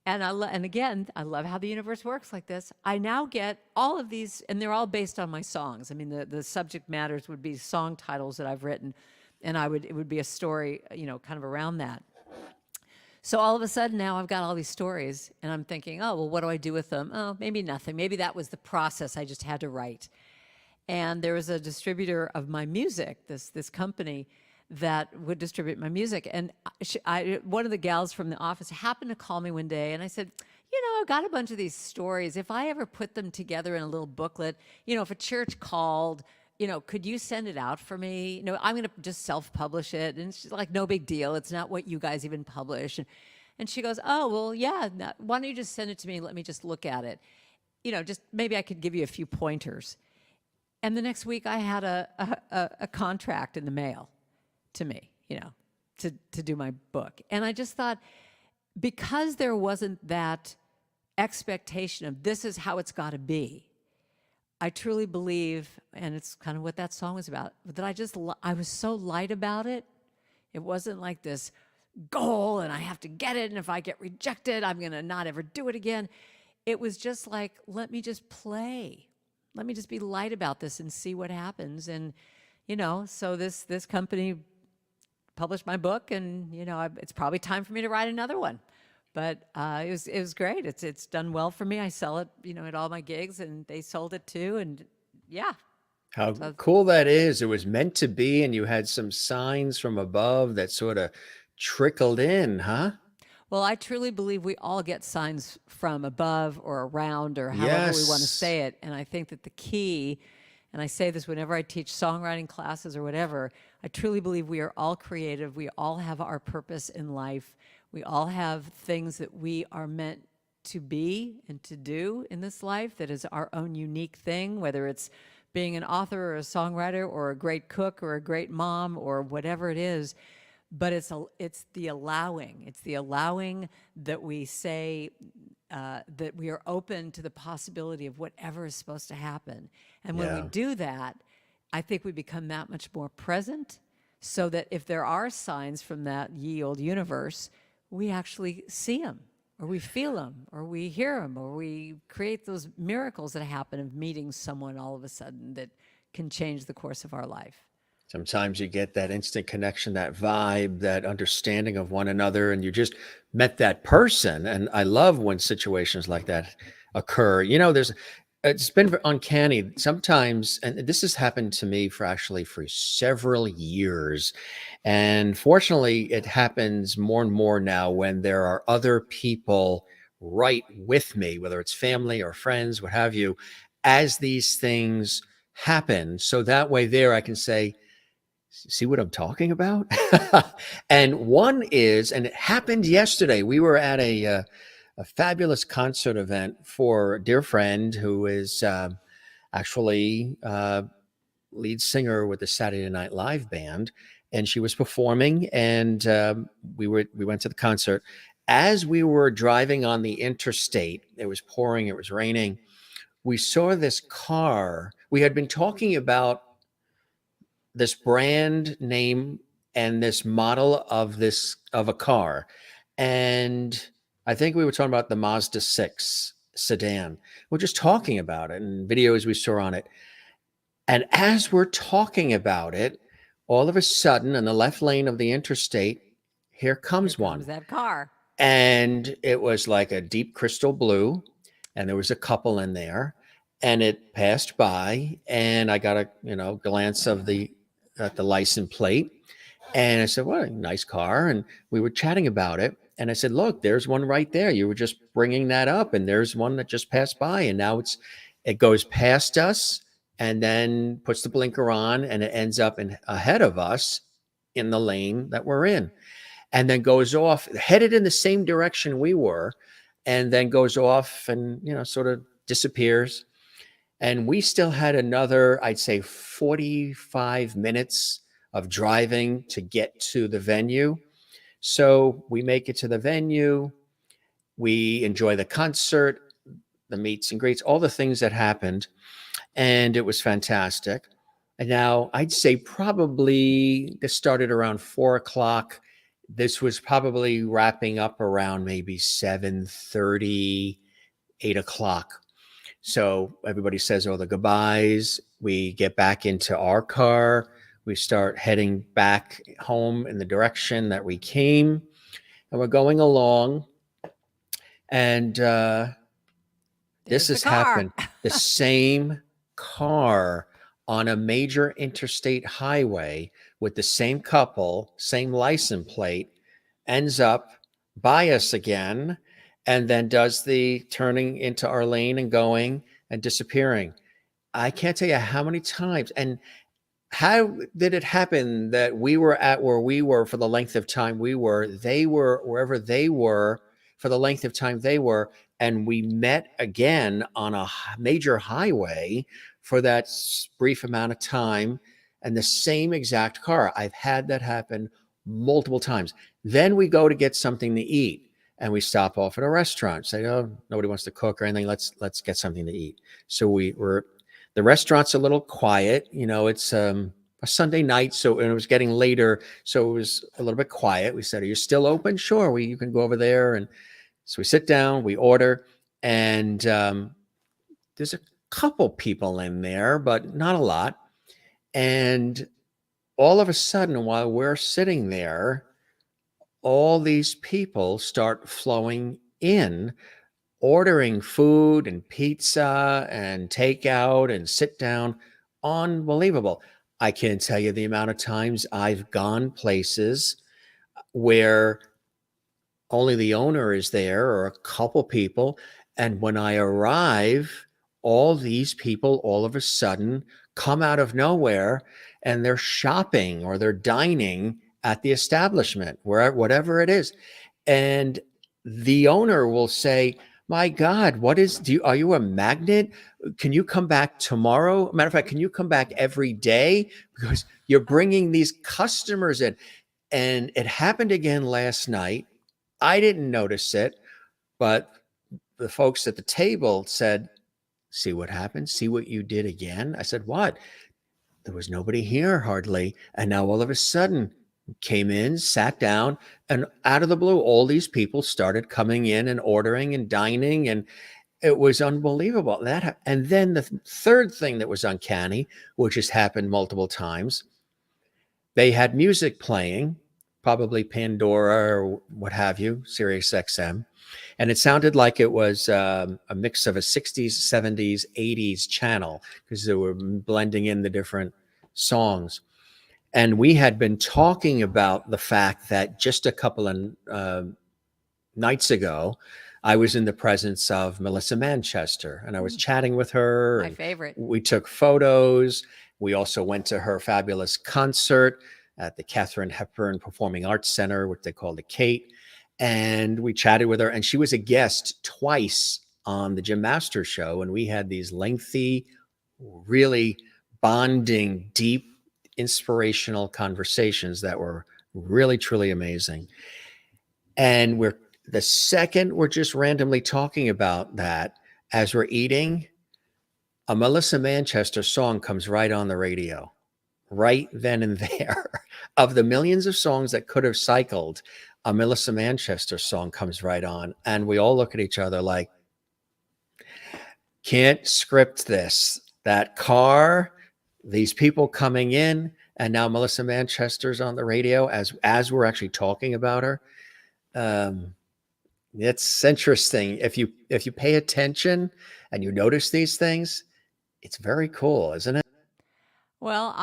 And again, I love how the universe works like this. I now get all of these, and they're all based on my songs. I mean, the subject matters would be song titles that I've written, and it would be a story, you know, kind of around that. So all of a sudden now I've got all these stories, and I'm thinking, oh, well, what do I do with them? Oh, maybe nothing. Maybe that was the process I just had to write. And there was a distributor of my music, this company that would distribute my music. And one of the gals from the office happened to call me one day, and I said, you know, I've got a bunch of these stories. If I ever put them together in a little booklet, you know, if a church called, could you send it out for me? No, I'm going to just self-publish it. And she's like, no big deal. It's not what you guys even publish. And she goes, oh, well, yeah, why don't you just send it to me? Let me just look at it. Just maybe I could give you a few pointers. And the next week I had a contract in the mail to me, to do my book. And I just thought, because there wasn't that expectation of this is how it's got to be, I truly believe, and it's kind of what that song was about, that I was so light about it. It wasn't like this goal and I have to get it, and if I get rejected, I'm going to not ever do it again. It was just like, let me just play. Let me just be light about this and see what happens. And, so this company published my book, and, it's probably time for me to write another one. But it was great. It's done well for me. I sell it, at all my gigs, and they sold it too. And yeah. How cool that is. It was meant to be, and you had some signs from above that sort of trickled in, huh? Well, I truly believe we all get signs from above or around, or however we want to Yes. say it. And I think that the key, and I say this whenever I teach songwriting classes or whatever, I truly believe we are all creative. We all have our purpose in life. We all have things that we are meant to be and to do in this life that is our own unique thing, whether it's being an author or a songwriter or a great cook or a great mom or whatever it is. But it's the allowing. It's the allowing that we say that we are open to the possibility of whatever is supposed to happen. And when we Yeah. do that, I think we become that much more present, so that if there are signs from that ye old universe, we actually see them, or we feel them, or we hear them, or we create those miracles that happen of meeting someone all of a sudden that can change the course of our life. Sometimes you get that instant connection, that vibe, that understanding of one another, and you just met that person. And I love when situations like that occur. It's been uncanny sometimes, and this has happened to me for several years. And fortunately, it happens more and more now when there are other people right with me, whether it's family or friends, what have you, as these things happen. So that way, there I can say, see what I'm talking about? And one is, and it happened yesterday. We were at a fabulous concert event for a dear friend who is actually lead singer with the Saturday Night Live band, and she was performing. And we went to the concert. As we were driving on the interstate, it was pouring, it was raining. We saw this car. We had been talking about this brand name and this model of a car. And I think we were talking about the Mazda 6 sedan. We're just talking about it and videos we saw on it. And as we're talking about it, all of a sudden in the left lane of the interstate, here Here comes one. comes that car. And it was like a deep crystal blue, and there was a couple in there, and it passed by, and I got a glance of the at the license plate, and I said, "What a nice car!" And we were chatting about it, and I said, "Look, there's one right there. You were just bringing that up, and there's one that just passed by, and now it goes past us, and then puts the blinker on, and it ends up ahead of us in the lane that we're in." And then goes off, headed in the same direction we were, and then goes off and, sort of disappears. And we still had another, I'd say, 45 minutes of driving to get to the venue. So we make it to the venue. We enjoy the concert, the meets and greets, all the things that happened. And it was fantastic. And now I'd say probably this started around 4 o'clock. This was probably wrapping up around maybe 7:30, 8 o'clock. So everybody says all the goodbyes. We get back into our car. We start heading back home in the direction that we came. And we're going along. And this There's the has car. happened. The same car on a major interstate highway with the same couple, same license plate, ends up by us again, and then does the turning into our lane and going and disappearing. I can't tell you how many times. And how did it happen that we were at where we were for the length of time we were? They were wherever they were for the length of time they were, and we met again on a major highway for that brief amount of time, and the same exact car. I've had that happen multiple times. Then we go to get something to eat, and we stop off at a restaurant. Say, oh, nobody wants to cook or anything. Let's get something to eat. So we were the restaurant's a little quiet. It's a Sunday night, so and it was getting later, so it was a little bit quiet. We said, "Are you still open?" Sure, you can go over there. And so we sit down, we order, and there's a couple people in there, but not a lot. And all of a sudden, while we're sitting there, all these people start flowing in, ordering food and pizza and takeout and sit down. Unbelievable. I can't tell you the amount of times I've gone places where only the owner is there or a couple people. And when I arrive, all these people all of a sudden come out of nowhere, and they're shopping or they're dining at the establishment, whatever it is. And the owner will say, my God, are you a magnet? Can you come back tomorrow? Matter of fact, can you come back every day? Because you're bringing these customers in. And it happened again last night. I didn't notice it, but the folks at the table said, see what happened? See what you did again? I said, what? There was nobody here hardly. And now all of a sudden, came in, sat down, and out of the blue, all these people started coming in and ordering and dining, and it was unbelievable. And then the third thing that was uncanny, which has happened multiple times, they had music playing, probably Pandora or what have you, Sirius XM, and it sounded like it was a mix of a 60s, 70s, 80s channel because they were blending in the different songs. And we had been talking about the fact that just a couple of nights ago, I was in the presence of Melissa Manchester, and I was chatting with her. My favorite. We took photos. We also went to her fabulous concert at the Katharine Hepburn Performing Arts Center, which they call the Kate. And we chatted with her, and she was a guest twice on the Jim Masters show. And we had these lengthy, really bonding, deep, inspirational conversations that were really, truly amazing. And the second we're just randomly talking about that, as we're eating, a Melissa Manchester song comes right on the radio, right then and there. Of the millions of songs that could have cycled, a Melissa Manchester song comes right on. And we all look at each other like, can't script this. That car, these people coming in, and now Melissa Manchester's on the radio as we're actually talking about her. It's interesting. If you pay attention and you notice these things, it's very cool, isn't it? Well,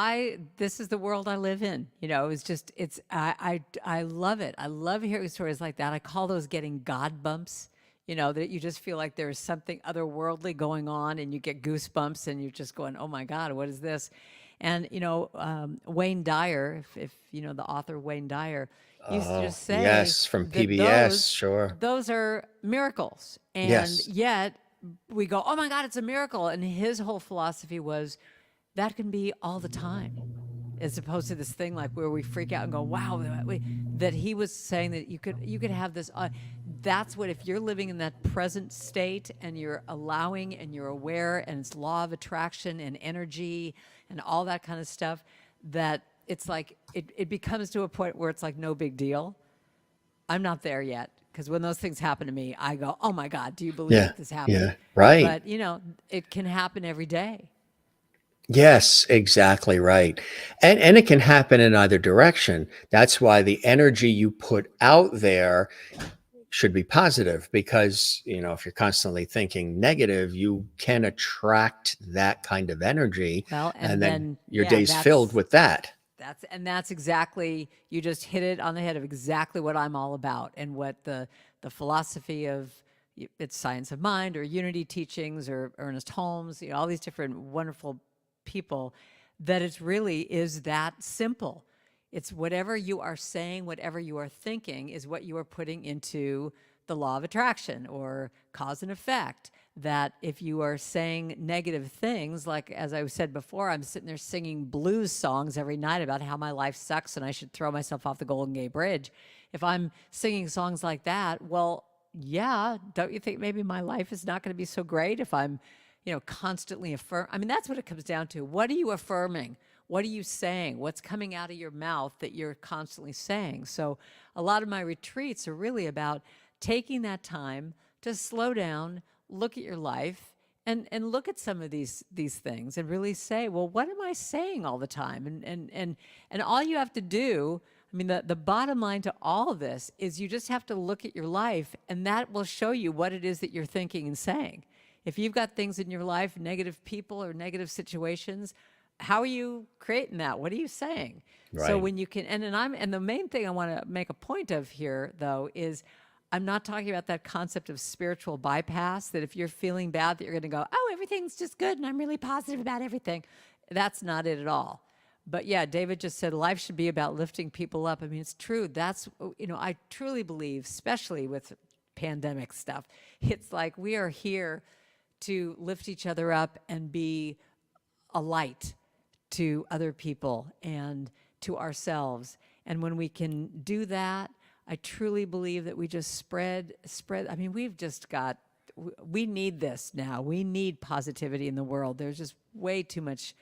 this is the world I live in. I love it. I love hearing stories like that. I call those getting God bumps. That you just feel like there's something otherworldly going on, and you get goosebumps, and you're just going, "Oh my God, what is this?" And Wayne Dyer, if you know the author Wayne Dyer, used to just say, yes, from that PBS, sure. those are miracles, and Yes. yet we go, "Oh my God, it's a miracle!" And his whole philosophy was that can be all the time, as opposed to this thing like where we freak out and go, wow, that he was saying that you could have this. That's what, if you're living in that present state and you're allowing and you're aware, and it's law of attraction and energy and all that kind of stuff, that it's like it becomes to a point where it's like no big deal. I'm not there yet, because when those things happen to me, I go, oh my God, do you believe Yeah. that this happened? Yeah. Right. But it can happen every day. Yes, exactly right. And it can happen in either direction. That's why the energy you put out there should be positive, because, if you're constantly thinking negative, you can attract that kind of energy. Well, And then your yeah, day's filled with that. that's exactly, you just hit it on the head of exactly what I'm all about, and what the philosophy of it's Science of Mind or Unity Teachings or Ernest Holmes, all these different wonderful people, that it really is that simple. It's whatever you are saying, whatever you are thinking is what you are putting into the law of attraction or cause and effect. That if you are saying negative things, like as I said before, I'm sitting there singing blues songs every night about how my life sucks and I should throw myself off the Golden Gate Bridge. If I'm singing songs like that, well, yeah, don't you think maybe my life is not going to be so great if I'm, constantly affirm? I mean, that's what it comes down to. What are you affirming? What are you saying? What's coming out of your mouth that you're constantly saying? So a lot of my retreats are really about taking that time to slow down, look at your life, and look at some of these things and really say, well, what am I saying all the time? And all you have to do, I mean, the bottom line to all of this is you just have to look at your life, and that will show you what it is that you're thinking and saying. If you've got things in your life, negative people or negative situations, how are you creating that? What are you saying? Right. So when you can, and the main thing I want to make a point of here, though, is I'm not talking about that concept of spiritual bypass, that if you're feeling bad, that you're going to go, oh, everything's just good and I'm really positive about everything. That's not it at all. But yeah, David just said life should be about lifting people up. I mean, it's true. That's, I truly believe, especially with pandemic stuff, it's like we are here to lift each other up and be a light to other people and to ourselves. And when we can do that, I truly believe that we just spread. I mean, we need this now. We need positivity in the world. There's just way too much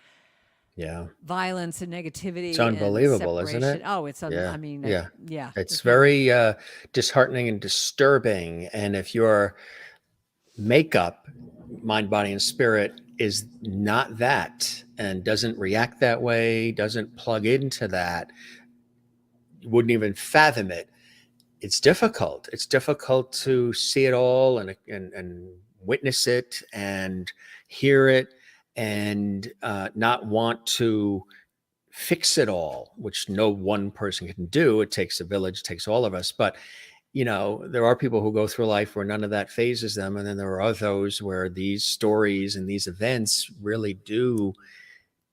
violence and negativity. It's unbelievable, and isn't it? Oh, it's, Yeah. I mean, Yeah. yeah. It's very disheartening and disturbing. And if your makeup, mind, body, and spirit, is not that and doesn't react that way, doesn't plug into that, you wouldn't even fathom it. It's difficult. It's difficult to see it all and witness it and hear it and not want to fix it all, which no one person can do. It takes a village, it takes all of us. But, there are people who go through life where none of that phases them. And then there are others where these stories and these events really do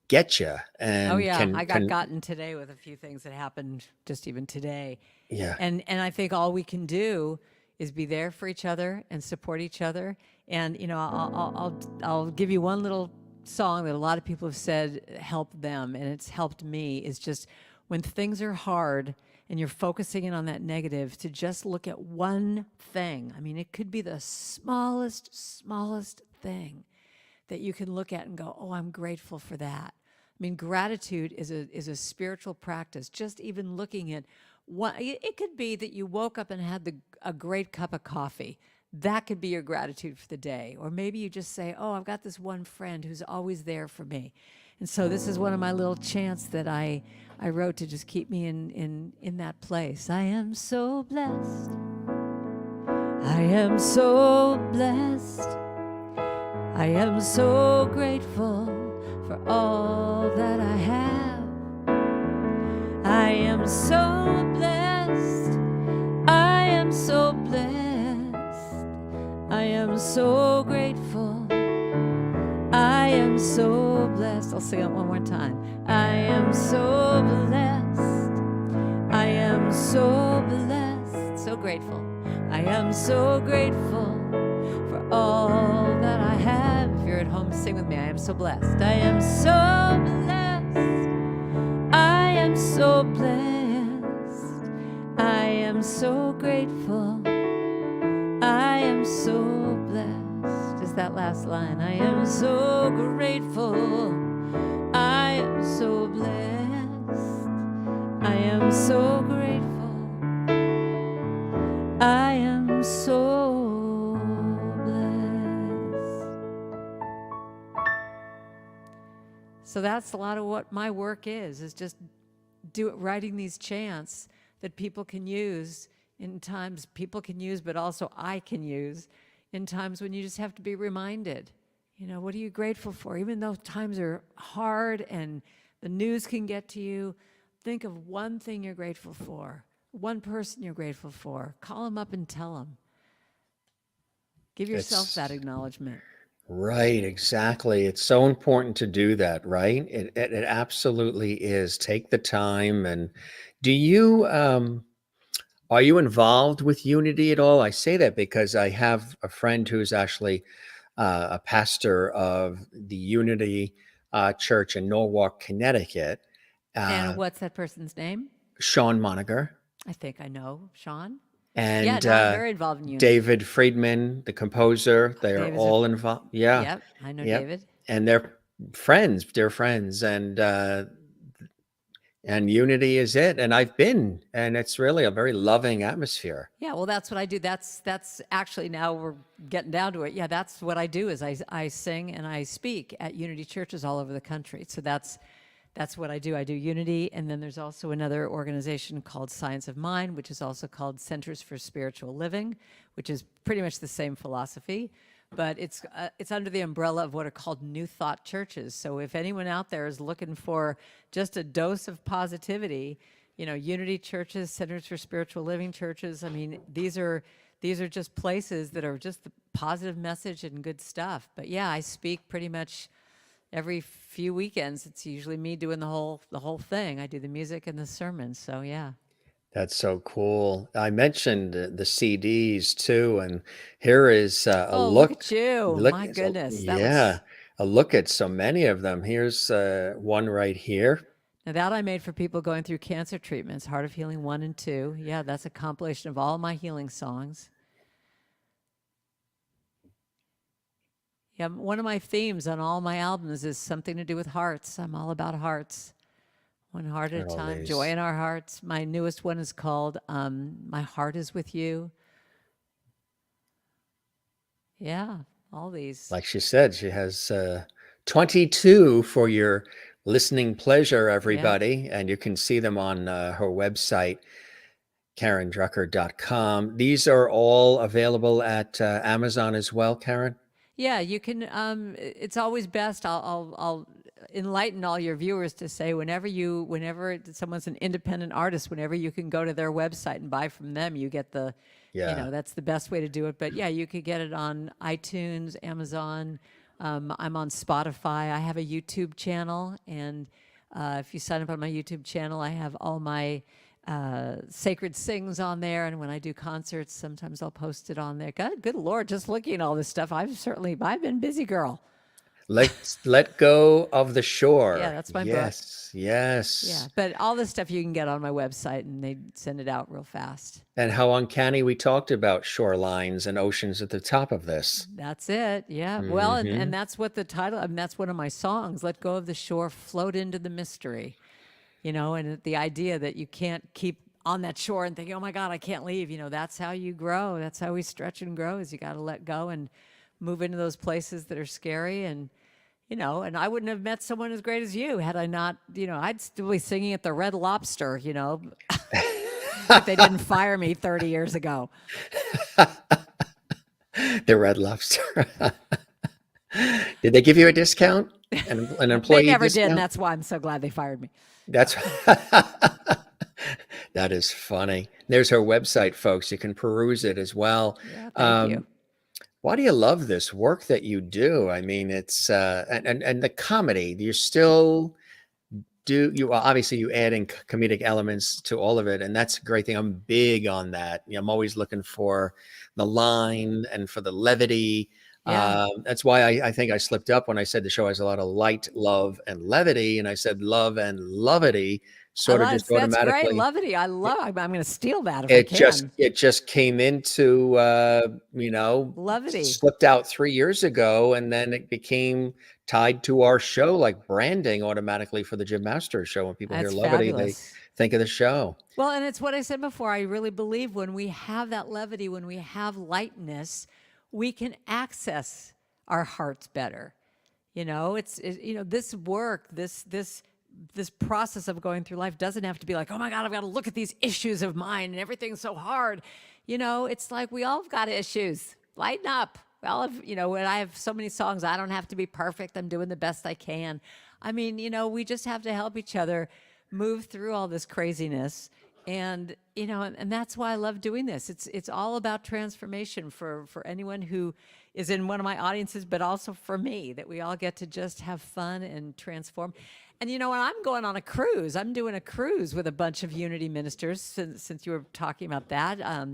get you. And oh yeah, I got gotten today with a few things that happened just even today. Yeah. And I think all we can do is be there for each other and support each other. And I'll give you one little song that a lot of people have said helped them, and it's helped me. Is just when things are hard and you're focusing in on that negative, to just look at one thing. I mean, it could be the smallest thing that you can look at and go, oh, I'm grateful for that. I mean, gratitude is a spiritual practice. Just even looking at what, it could be that you woke up and had a great cup of coffee. That could be your gratitude for the day. Or maybe you just say, oh, I've got this one friend who's always there for me. And so this is one of my little chants that I wrote to just keep me in that place. I am so blessed. I am so blessed. I am so grateful for all that I have. I am so blessed. I am so blessed. I am so grateful. I am so blessed. I'll sing it one more time. I am so blessed. I am so blessed. So grateful. I am so grateful for all that I have. If you're at home, sing with me. I am so blessed. I am so blessed. I am so blessed. I am so grateful. I am so blessed. Just that last line. I am so grateful. I am so blessed. I am so grateful. I am so blessed. So that's a lot of what my work is just writing these chants that people can use in times people can use, but also I can use in times when you just have to be reminded, what are you grateful for? Even though times are hard and the news can get to you, think of one thing you're grateful for, one person you're grateful for. Call them up and tell them. Give yourself It's that acknowledgement. right, exactly. It's so important to do that, right? It absolutely is. Take the time. And do you are you involved with Unity at all? I say that because I have a friend who's actually a pastor of the Unity Church in Norwalk, Connecticut, And uh, what's that person's name? Sean Moniger, I think I know Sean. Yeah, and no, I'm very involved in Unity. David Friedman, the composer. They are David's a, all involved. Yeah, yep, I know yep. David. And they're friends, dear friends, and Unity is it. And I've been, and it's really a very loving atmosphere. Yeah, well, that's what I do. That's actually, now we're getting down to it. Yeah, that's what I do is I sing and I speak at Unity churches all over the country. So that's what I do. I do Unity, and then there's also another organization called Science of Mind, which is also called Centers for Spiritual Living, which is pretty much the same philosophy, but it's under the umbrella of what are called New Thought churches. So if anyone out there is looking for just a dose of positivity, you know, Unity churches, Centers for Spiritual Living churches, I mean, these are just places that are just the positive message and good stuff. But yeah, I speak pretty much every few weekends. It's usually me doing the whole thing. I do the music and the sermons. So yeah. That's so cool. I mentioned the CDs too, and here is a Oh, look look. at you. Look, My goodness. That yeah, looks, a look at so many of them. Here's one right here. now that I made for people going through cancer treatments, Heart of Healing 1 and 2. Yeah, that's a compilation of all my healing songs. Yeah, one of my themes on all my albums is something to do with hearts. I'm all about hearts. One heart at Look a at all time, joy these. in our hearts. My newest one is called My Heart is With You. Yeah, all these. Like she said, she has 22 for your listening pleasure, Yeah. everybody, and you can see them on her website, karendrucker.com. These are all available at Amazon as well, Karen. Yeah, you can. It's always best. I'll enlighten all your viewers to say whenever someone's an independent artist, whenever you can go to their website and buy from them, you get the, Yeah. that's the best way to do it. But yeah, you could get it on iTunes, Amazon. I'm on Spotify. I have a YouTube channel, and if you sign up on my YouTube channel, I have all my sacred sings on there, and when I do concerts, sometimes I'll post it on there. Good Lord, just looking at all this stuff, I've been busy, girl. Let's let go of the Yeah, shore. that's my book. Yes, Yeah, yes. but all this stuff you can get on my website, and they send it out real fast. And how uncanny we talked about shorelines and oceans at the top of this. That's it. Yeah. Well, and Hmm. that's what the title. I mean, that's one of my songs. Let go of the shore, float into the mystery. And the idea that you can't keep on that shore and thinking, oh my God, I can't leave. That's how you grow. That's how we stretch and grow, is you got to let go and move into those places that are scary. And I wouldn't have met someone as great as you had I not, I'd still be singing at the Red Lobster, if they didn't fire me 30 years ago. The Red Lobster. Did they give you a discount? An They employee never did, and discount? that's why I'm so glad they fired me. That's that is funny. There's her website, folks. You can peruse it as well. Yeah, thank you. Um, why do you love this work that you do? I mean, it's and the comedy. You still do you well, obviously you add in comedic elements to all of it, and that's a great thing. I'm big on that. I'm always looking for the line and for the levity. Yeah. That's why I think I slipped up when I said the show has a lot of light, love, and levity, and I said love and lovity, sort of just That's great. automatically. Levity. I'm going to steal that if I It just can. it just came into Levity. slipped out 3 years ago, and then it became tied to our show like branding automatically for the Jim Masters show. When people hear That's levity, they fabulous. think of the show. Well, and it's what I said before. I really believe when we have that levity, when we have lightness, we can access our hearts better. This work, this process of going through life doesn't have to be like, oh my God, I've got to look at these issues of mine and everything's so hard. It's like we all have got issues. Lighten up. Well, when I have so many songs, I don't have to be perfect. I'm doing the best I can. I mean, we just have to help each other move through all this craziness And, and that's why I love doing this. It's all about transformation for anyone who is in one of my audiences, but also for me, that we all get to just have fun and transform. And, when I'm going on a cruise, I'm doing a cruise with a bunch of Unity ministers, since you were talking about that.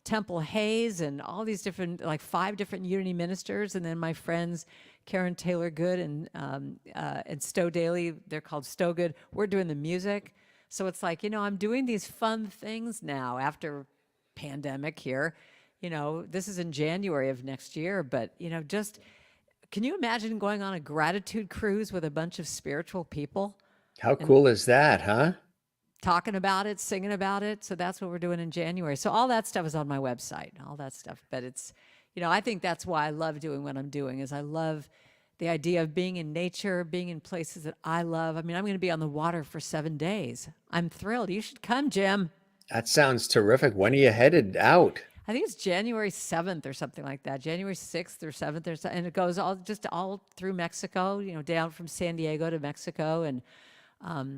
Temple Hayes and all these different, like 5 different Unity ministers. And then my friends, Karen Taylor Good and Stowe Daly, they're called Stowe Good. We're doing the music. So it's like, I'm doing these fun things now after pandemic here. This is in January of next year, but, just, can you imagine going on a gratitude cruise with a bunch of spiritual people? How cool is that, huh? Talking about it, singing about it. So that's what we're doing in January. So all that stuff is on my website, all that stuff. But it's, I think that's why I love doing what I'm doing, is I love the idea of being in nature, being in places that I love. I mean, I'm going to be on the water for 7 days. I'm thrilled. You should come, Jim. That sounds terrific. When are you headed out? I think it's January 7th or something like that. January 6th or 7th or so, and it goes all through Mexico, down from San Diego to Mexico. And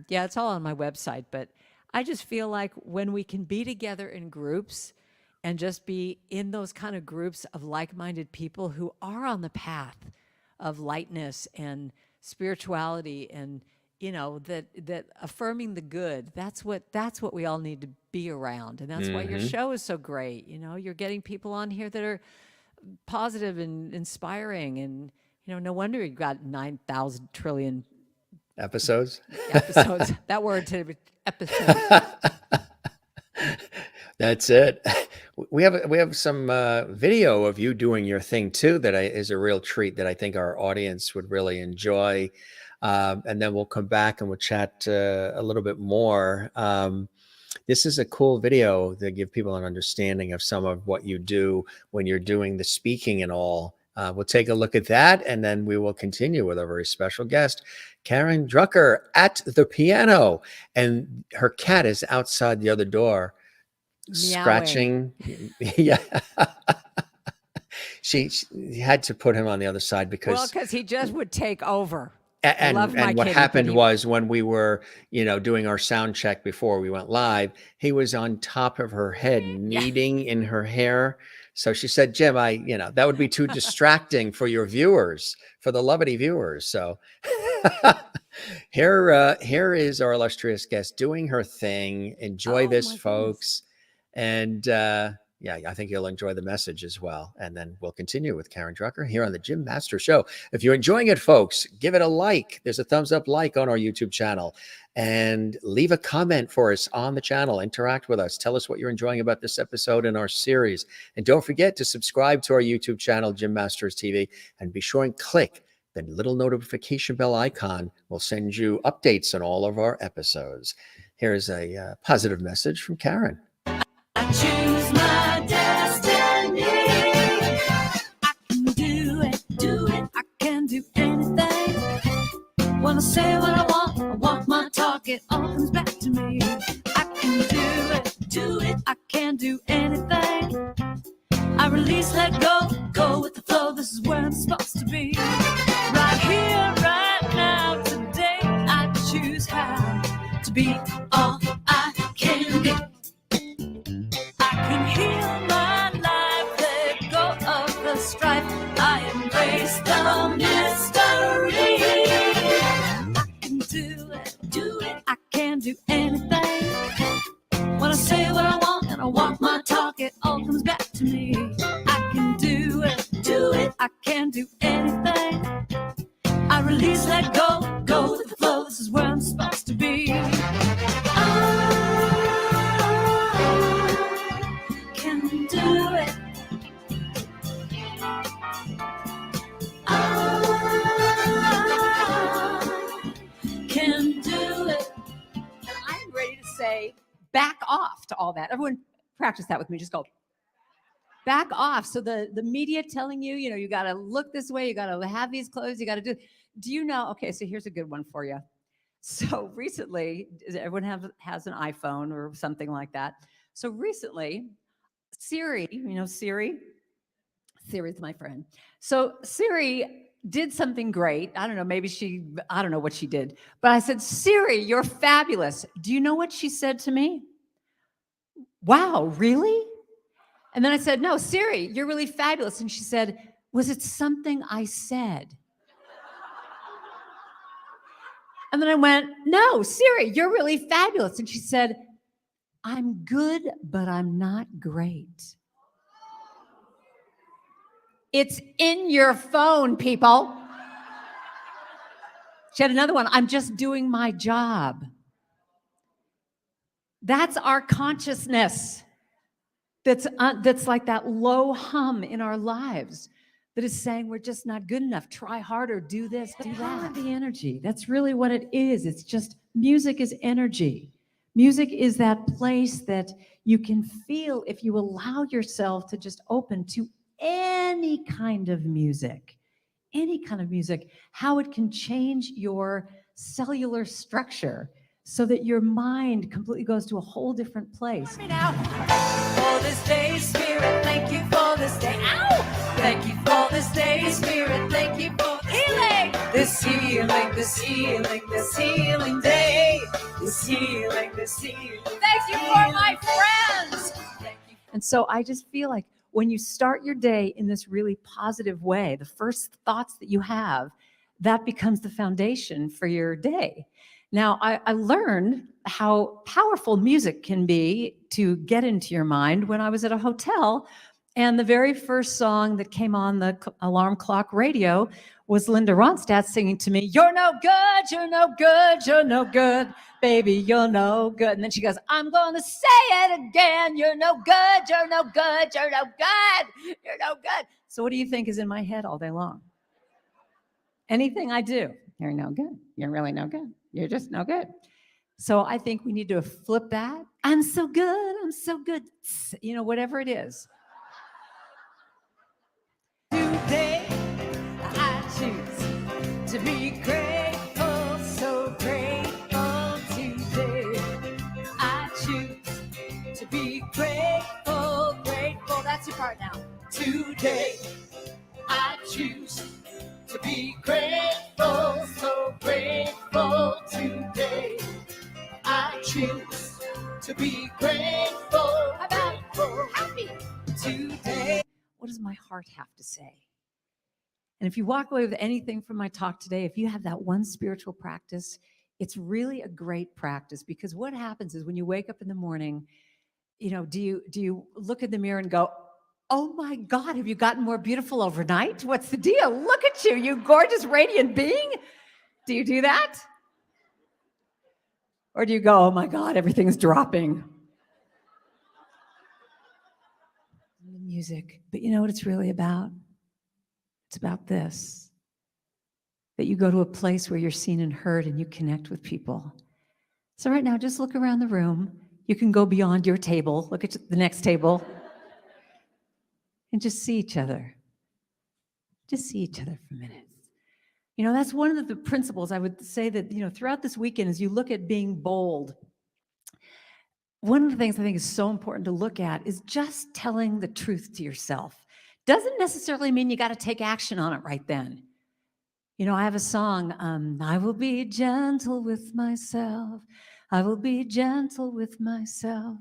yeah, it's all on my website. But I just feel like when we can be together in groups and just be in those kind of groups of like-minded people who are on the path of lightness and spirituality, and that affirming the good, that's what we all need to be around. And that's why your show is so great. You're getting people on here that are positive and inspiring, and no wonder you've got 9,000 trillion episodes. That word to episodes. That's it. We have some video of you doing your thing too that is a real treat that I think our audience would really enjoy. And then we'll come back and we'll chat a little bit more. This is a cool video to give people an understanding of some of what you do when you're doing the speaking and all. We'll take a look at that, and then we will continue with our very special guest, Karen Drucker, at the piano. And her cat is outside the other door, scratching. Yeah. She had to put him on the other side because he just would take over. And what happened was, when we were, doing our sound check before we went live, he was on top of her head, kneading in her hair. So she said, Jim, that would be too distracting for your viewers, for the lovely viewers. So here is our illustrious guest doing her thing. Enjoy this, folks. And yeah, I think you'll enjoy the message as well. And then we'll continue with Karen Drucker here on the Jim Master Show. If you're enjoying it, folks, give it a like. There's a thumbs up like on our YouTube channel. And leave a comment for us on the channel. Interact with us. Tell us what you're enjoying about this episode in our series. And don't forget to subscribe to our YouTube channel, Jim Masters TV. And be sure and click the little notification bell icon. We'll send you updates on all of our episodes. Here's a positive message from Karen. I choose my destiny. I can do it, I can do anything. Wanna say what I want my talk, it all comes back to me. I can do it, I can do anything. I release, let go with the flow, this is where I'm supposed to be. Right here, right now, today, I choose how to be all I can be. Can heal my life, let go of the strife. I embrace the mystery. I can do it, I can do anything. When I say what I want and I want my talk, it all comes back to me. I can do it, I can do anything. I release, let go with the flow, this is where I'm supposed to be. Do it. I can do it. And I'm ready to say back off to all that. Everyone practice that with me. Just go back off. So the media telling you, you got to look this way, you got to have these clothes, you got to do you know? Okay, so here's a good one for you. So recently, everyone has an iPhone or something like that. So recently, Siri, Siri's my friend. So Siri did something great. I don't know, I don't know what she did. But I said, Siri, you're fabulous. Do you know what she said to me? wow, really? And then I said, no, Siri, you're really fabulous. And she said, was it something I said? And then I went, no, Siri, you're really fabulous. And she said, I'm good, but I'm not great. It's in your phone, people. She had another one, I'm just doing my job. That's our consciousness. That's like that low hum in our lives that is saying we're just not good enough. Try harder, do this, do that. The energy. That's really what it is. It's just music is energy. Music is that place that you can feel if you allow yourself to just open to any kind of music. Any kind of music, how it can change your cellular structure so that your mind completely goes to a whole different place. For this day, Spirit, thank you for this day. Ow! Thank you for this day, Spirit, thank you for healing. This healing, this healing, this healing day. This healing, this healing. Thank you for my friends. And so I just feel like when you start your day in this really positive way, the first thoughts that you have, that becomes the foundation for your day. Now, I learned how powerful music can be to get into your mind when I was at a hotel, and the very first song that came on the alarm clock radio was Linda Ronstadt singing to me, you're no good, you're no good, you're no good, baby, you're no good. And then she goes, I'm gonna say it again, you're no good, you're no good, you're no good, you're no good. So what do you think is in my head all day long? Anything I do, you're no good, you're really no good, you're just no good. So I think we need to flip that. I'm so good, you know, whatever it is. Today, I choose to be grateful, so grateful today. I choose to be grateful, grateful. That's your part now. Today, I choose to be grateful, so grateful today. I choose to be grateful, happy today. What does my heart have to say? And if you walk away with anything from my talk today, if you have that one spiritual practice, it's really a great practice, because what happens is when you wake up in the morning, you know, do you look in the mirror and go, oh my God, have you gotten more beautiful overnight? What's the deal? Look at you, you gorgeous, radiant being. Do you do that? Or do you go, oh my God, everything's dropping? The music. But you know what it's really about? It's about this, that you go to a place where you're seen and heard and you connect with people. So right now, just look around the room. You can go beyond your table, look at the next table, and just see each other. Just see each other for a minute. You know, that's one of the principles I would say that, you know, throughout this weekend, as you look at being bold, one of the things I think is so important to look at is just telling the truth to yourself. Doesn't necessarily mean you got to take action on it right then. You know, I have a song, I will be gentle with myself. I will be gentle with myself.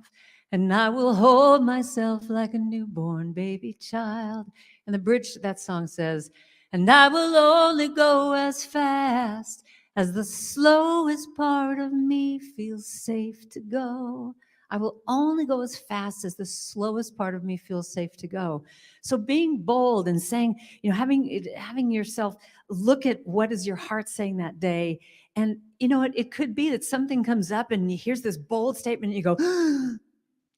And I will hold myself like a newborn baby child. And the bridge to that song says, and I will only go as fast as the slowest part of me feels safe to go. I will only go as fast as the slowest part of me feels safe to go. So being bold and saying, you know, having yourself look at what is your heart saying that day. And, you know, it could be that something comes up and here's this bold statement and you go,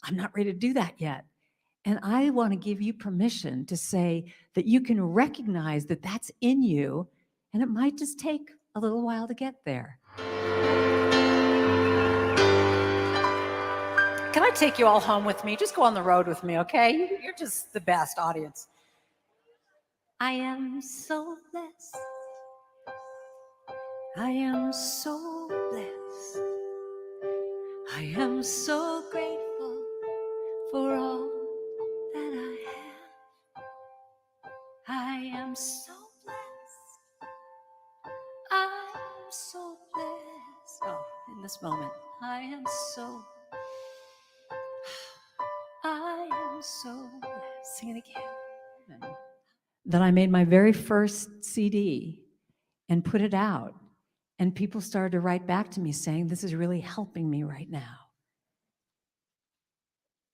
I'm not ready to do that yet. And I want to give you permission to say that you can recognize that that's in you, and it might just take a little while to get there. Can I take you all home with me? Just go on the road with me, okay? You're just the best audience. I am so blessed. I am so blessed. I am so grateful for all that I have. I am so blessed. I am so blessed. Oh, in this moment, I am so soul. Sing it again. That I made my very first CD and put it out. And people started to write back to me saying, this is really helping me right now.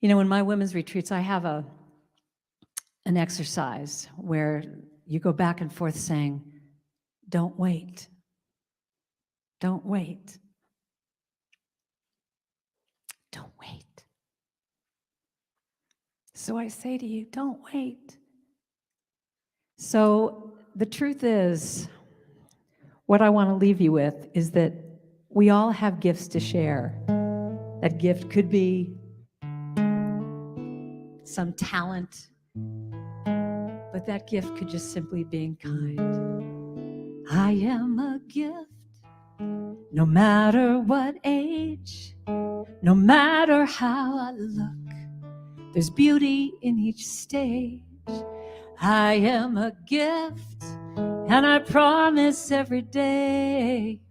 You know, in my women's retreats, I have an exercise where you go back and forth saying, don't wait. Don't wait. Don't wait. So I say to you, don't wait. So the truth is, what I want to leave you with is that we all have gifts to share. That gift could be some talent, but that gift could just simply being kind. I am a gift, no matter what age, no matter how I look, there's beauty in each stage. I am a gift, and I promise every day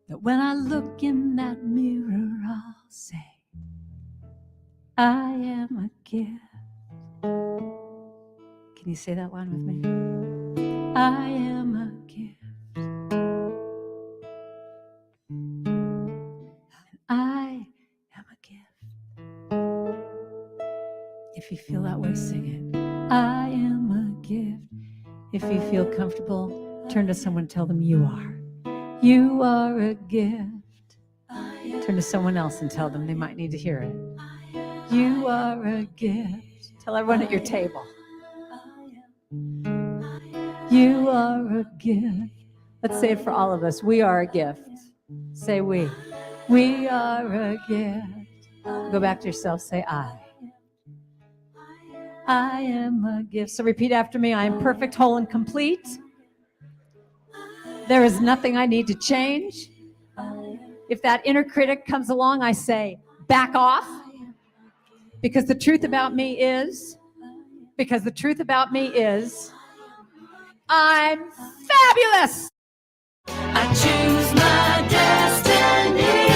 that when I look in that mirror, I'll say, I am a gift. Can you say that line with me? I am a gift. I am a gift. If you feel that way, sing it. I am a gift. If you feel comfortable, turn to someone and tell them you are. You are a gift. Turn to someone else and tell them they might need to hear it. You are a gift. Tell everyone at your table. You are a gift. Let's say it for all of us. We are a gift. Say we. We are a gift. Go back to yourself. Say I. I am a gift. So repeat after me. I am perfect, whole, and complete. There is nothing I need to change. If that inner critic comes along, I say, back off. Because the truth about me is, I'm fabulous. I choose my destiny.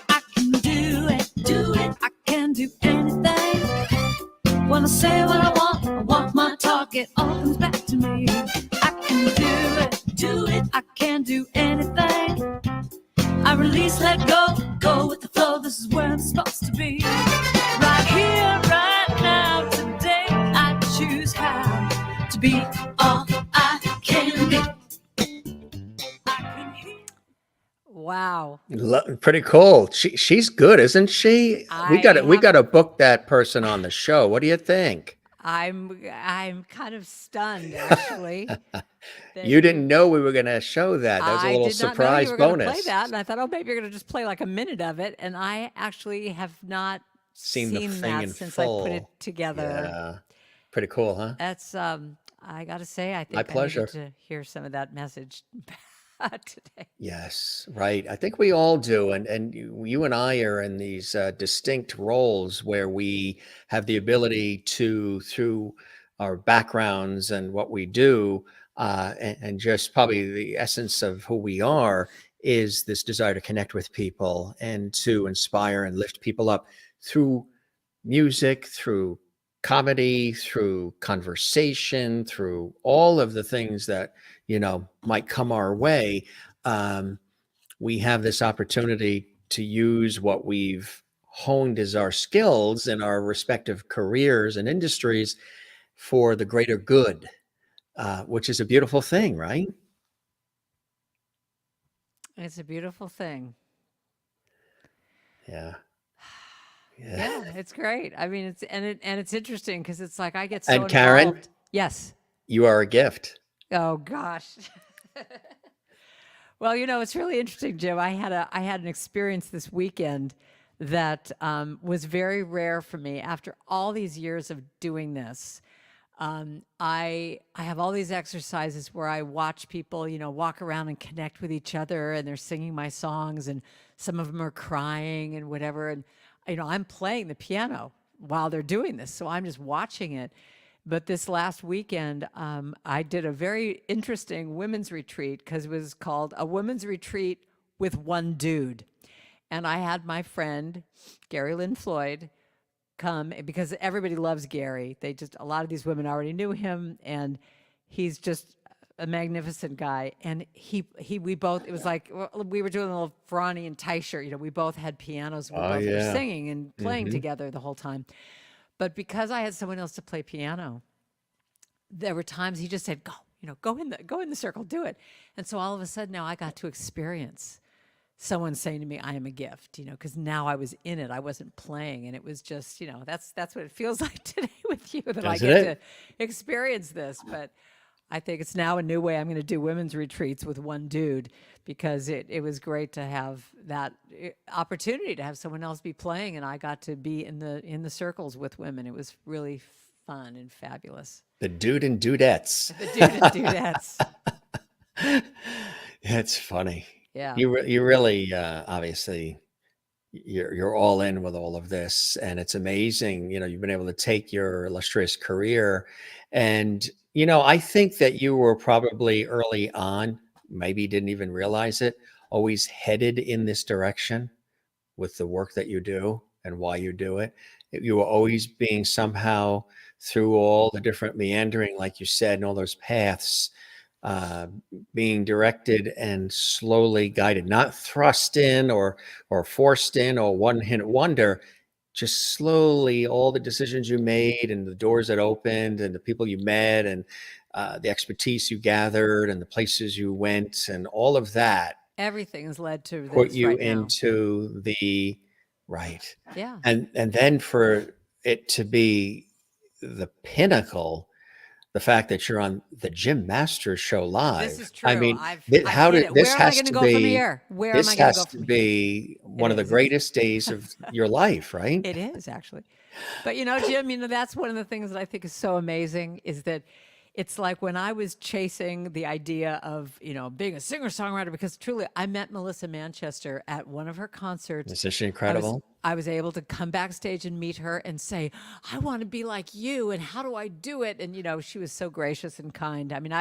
I can do it. I can do anything. Wanna say what I want my target all comes back to me. I can do it. I can do anything. I release, let go with the flow. This is where I'm supposed to be. Right here, right now, today, I choose how to be all I can be. Wow. Pretty cool. She's good, isn't she? We got to book that person on the show. What do you think? I'm kind of stunned, actually. You didn't know we were going to show that. That was a little surprise bonus. I did not know you were going to play that, and I thought, oh, maybe you're going to just play like a minute of it, and I actually have not seen the thing that in since full. I put it together. Yeah. Pretty cool, huh? That's I got to say, I think My pleasure. I needed to hear some of that message today. Yes, right. I think we all do. And you and I are in these distinct roles where we have the ability to, through our backgrounds and what we do, and just probably the essence of who we are is this desire to connect with people and to inspire and lift people up through music, through comedy, through conversation, through all of the things that, might come our way. We have this opportunity to use what we've honed as our skills in our respective careers and industries for the greater good, which is a beautiful thing, right? It's a beautiful thing. Yeah. Yeah, it's great. I mean, it's interesting because it's like I get so And Karen, involved. Yes. You are a gift. Oh gosh. Well, it's really interesting, Jim. I had an experience this weekend that was very rare for me. After all these years of doing this, I have all these exercises where I watch people, walk around and connect with each other, and they're singing my songs, and some of them are crying and whatever. And I'm playing the piano while they're doing this, so I'm just watching it. But this last weekend, I did a very interesting women's retreat because it was called a women's retreat with one dude. And I had my friend, Gary Lynn Floyd, come because everybody loves Gary. A lot of these women already knew him, and he's just a magnificent guy. And we both, it was like we were doing a little Franny and Teicher, we both had pianos. We Oh, both were yeah. singing and playing together the whole time. But because I had someone else to play piano, there were times he just said, go in the circle, do it. And so all of a sudden now I got to experience someone saying to me, I am a gift, because now I was in it. I wasn't playing. And it was just, that's what it feels like today with you, that I Doesn't get it? to experience this. But I think it's now a new way I'm going to do women's retreats with one dude, because it was great to have that opportunity to have someone else be playing. And I got to be in the circles with women. It was really fun and fabulous. The dude and dudettes. The dude and dudettes. It's funny. Yeah. You really, obviously, you're all in with all of this, and it's amazing. You've been able to take your illustrious career, and I think that you were probably early on, maybe didn't even realize it, always headed in this direction with the work that you do and why you do it. You were always being somehow, through all the different meandering, like you said, and all those paths, being directed and slowly guided, not thrust in or forced in or one hit wonder, just slowly all the decisions you made and the doors that opened and the people you met and the expertise you gathered and the places you went and all of that Everything has led to put this you right now. into the right. Yeah. And then for it to be the pinnacle, the fact that you're on the Jim Masters Show live. This is true. I mean, I've how hit did it. this Where am I has going to to go from be? here? Where am This I going to has go to from here? be one of the is. greatest days of your life, right? It is, actually. But Jim, that's one of the things that I think is so amazing, is that it's like when I was chasing the idea of, being a singer-songwriter, because truly I met Melissa Manchester at one of her concerts. Isn't she incredible? I was able to come backstage and meet her and say, I want to be like you, and how do I do it? And, she was so gracious and kind. I mean,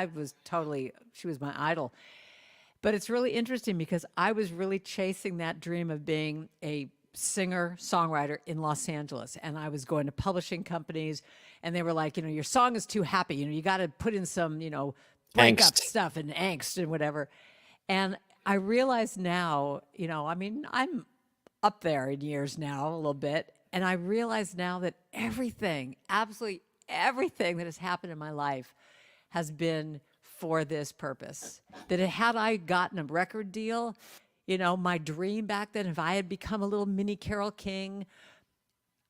she was my idol. But it's really interesting because I was really chasing that dream of being a singer-songwriter in Los Angeles. And I was going to publishing companies, and they were like, your song is too happy. You got to put in some, breakup Angst. stuff and angst and whatever. And I realize now, I'm up there in years now a little bit. And I realize now that everything, absolutely everything that has happened in my life has been for this purpose. That had I gotten a record deal, my dream back then, if I had become a little mini Carole King,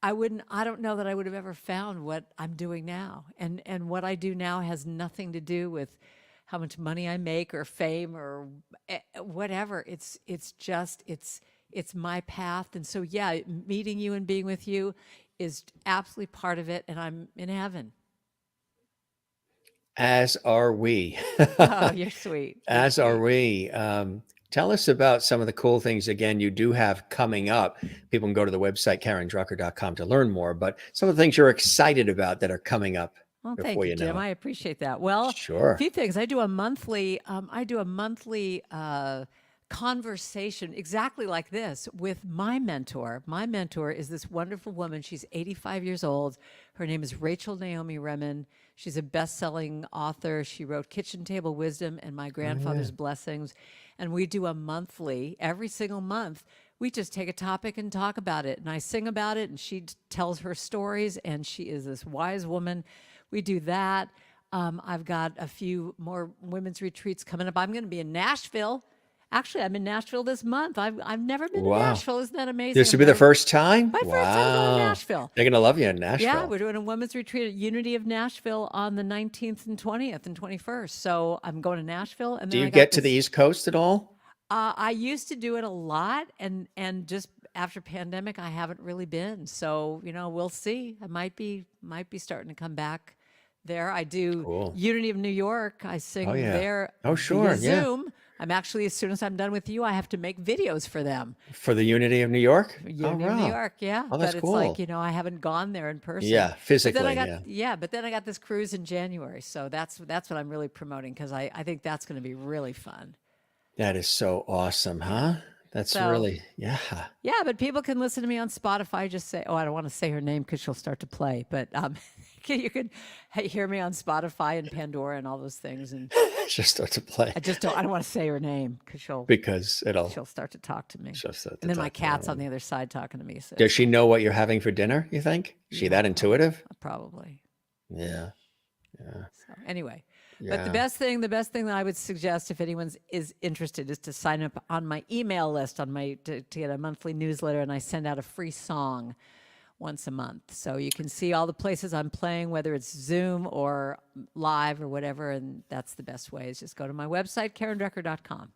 I don't know that I would have ever found what I'm doing now. And what I do now has nothing to do with how much money I make or fame or whatever. It's my path. And so, yeah, meeting you and being with you is absolutely part of it. And I'm in heaven. As are we. Oh, you're sweet. As are we. Tell us about some of the cool things, again, you do have coming up. People can go to the website, karendrucker.com, to learn more, but some of the things you're excited about that are coming up. Well, thank before you, you Jim. know. I appreciate that. Well, Sure. a few things. I do a monthly conversation exactly like this with my mentor. My mentor is this wonderful woman. She's 85 years old. Her name is Rachel Naomi Remen. She's a best-selling author. She wrote Kitchen Table Wisdom and My Grandfather's Blessings. And we do a monthly, every single month, we just take a topic and talk about it. And I sing about it, and she tells her stories, and she is this wise woman. We do that. I've got a few more women's retreats coming up. I'm going to be in Nashville. Actually, I'm in Nashville this month. I've never been to Nashville. Isn't that amazing? This will be the first time? My first time going to Nashville. They're going to love you in Nashville. Yeah, we're doing a women's retreat at Unity of Nashville on the 19th and 20th and 21st. So I'm going to Nashville. And Do then you I got get to this- the East Coast at all? I used to do it a lot, and just after pandemic, I haven't really been. So we'll see. I might be starting to come back there. I do Cool. Unity of New York. I sing Oh, yeah. there. Oh, sure, via yeah. Zoom. I'm actually, as soon as I'm done with you, I have to make videos for them. For the Unity of New York? Unity Oh, of wow. New York, yeah. Oh, that's but it's cool. like, I haven't gone there in person. Yeah, physically, But then I got this cruise in January. So that's what I'm really promoting, because I think that's going to be really fun. That is so awesome, huh? That's So, really, yeah. yeah, but people can listen to me on Spotify. Just say, oh, I don't want to say her name because she'll start to play. But you can hear me on Spotify and Pandora and all those things. And Just start to play I don't want to say her name because because she'll start to talk to me. she'll start to And then my talk to you. cat's on the other side talking to me. So Does she know what you're having for dinner, you think? Is she that intuitive? probably. Yeah. So anyway, but Yeah. the best thing that I would suggest if anyone is interested is to sign up on my email list to get a monthly newsletter, and I send out a free song once a month. So you can see all the places I'm playing, whether it's Zoom or live or whatever, and that's the best way is just go to my website, karendrucker.com.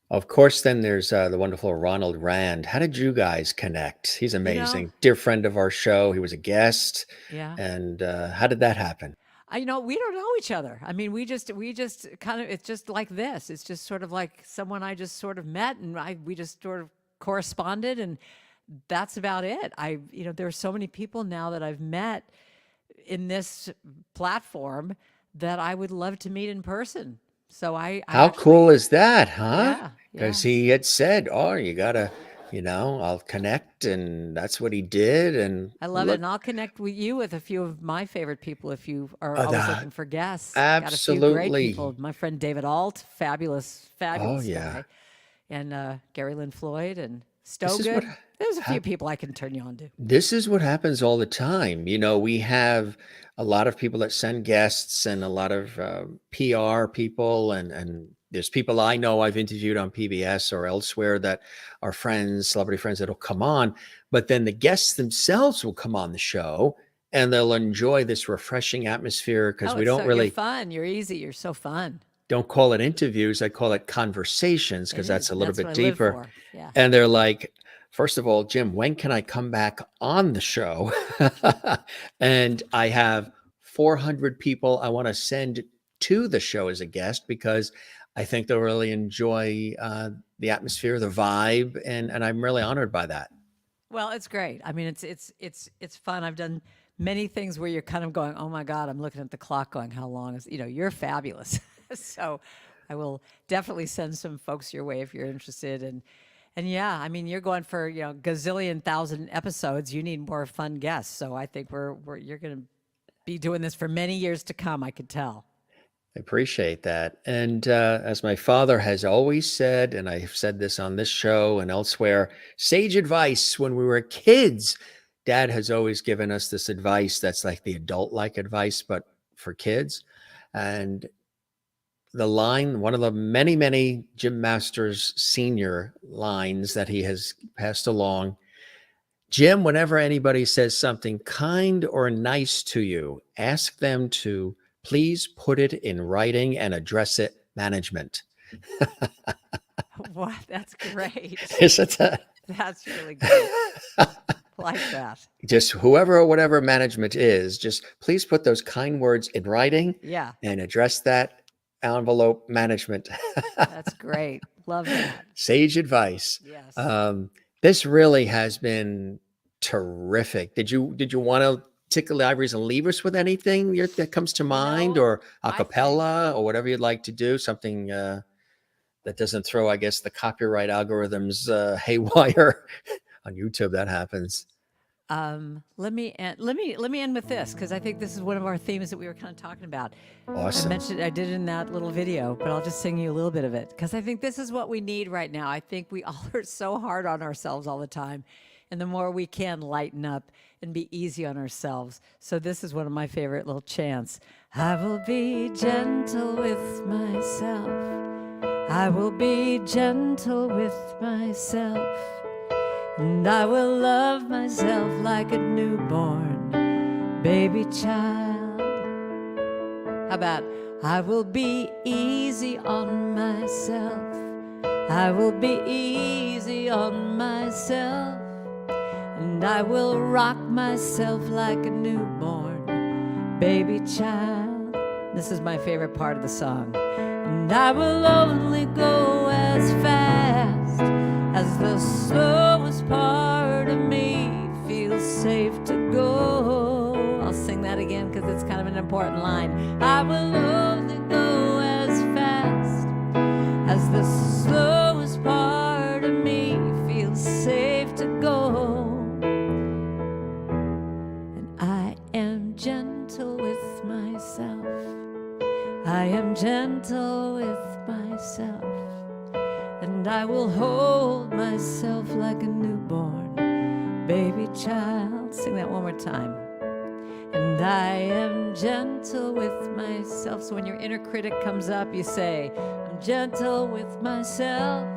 Of course, then there's the wonderful Ronald Rand. How did you guys connect? He's amazing. Dear friend of our show. He was a guest. Yeah. And how did that happen? We don't know each other. I mean, we just kind of, it's just like this. It's just sort of like someone I just sort of met and we just sort of corresponded, and that's about it. There are so many people now that I've met in this platform that I would love to meet in person. So How cool is that, huh? Yeah, Because yeah. he had said, oh, you got to, I'll connect. And that's what he did. And I love it. look, And I'll connect with you with a few of my favorite people if you are Oh, always that- looking for guests. Got a few great absolutely. people. My friend David Alt, fabulous Oh, yeah. guy. And Gary Lynn Floyd and This is Stogood. what There's a few people I can turn you on to. This is what happens all the time. We have a lot of people that send guests and a lot of PR people, and there's people I know I've interviewed on PBS or elsewhere that are friends, celebrity friends that'll come on, but then the guests themselves will come on the show and they'll enjoy this refreshing atmosphere because we don't You're really fun. You're easy. You're so fun. don't call it interviews. I call it conversations because It that's is. a little That's bit what I live deeper. for. Yeah. And they're like, first of all, Jim, when can I come back on the show? And I have 400 people I want to send to the show as a guest because I think they'll really enjoy the atmosphere, the vibe, and I'm really honored by that. Well, it's great. I mean, it's fun. I've done many things where you're kind of going, oh my God, I'm looking at the clock going, how long is, you're fabulous. So I will definitely send some folks your way if you're interested. And yeah, I mean, you're going for, gazillion thousand episodes. You need more fun guests. So I think you're going to be doing this for many years to come. I could tell. I appreciate that. And as my father has always said, and I've said this on this show and elsewhere, sage advice when we were kids. Dad has always given us this advice that's like the adult-like advice, but for kids. And the line, one of the many, many Jim Masters Senior lines that he has passed along, Jim, whenever anybody says something kind or nice to you, ask them to please put it in writing and address it management. Wow, that's great. Isn't that? That's really good. Like that. Just whoever or whatever management is, just please put those kind words in writing Yeah, and address that envelope management. that's great. Love that. Sage advice. Yes. This really has been terrific. Did you want to tickle the ivories and leave us with anything that comes to mind, or a I think- cappella, or whatever you'd like to do? Something that doesn't throw, I guess, the copyright algorithms haywire on YouTube. That happens. Let me end with this because I think this is one of our themes that we were kind of talking about. Awesome. I did it in that little video, but I'll just sing you a little bit of it because I think this is what we need right now. I think we all are so hard on ourselves all the time, and the more we can lighten up and be easy on ourselves. So this is one of my favorite little chants. I will be gentle with myself. I will be gentle with myself. And I will love myself like a newborn baby child. How about, I will be easy on myself. I will be easy on myself. And I will rock myself like a newborn baby child. This is my favorite part of the song. And I will only go as fast as the slowest part of me feels safe to go. I'll sing that again because it's kind of an important line. I will only go as fast as the slowest part of gentle with myself, and I will hold myself like a newborn baby child. Sing that one more time. And I am gentle with myself. So when your inner critic comes up, you say, I'm gentle with myself,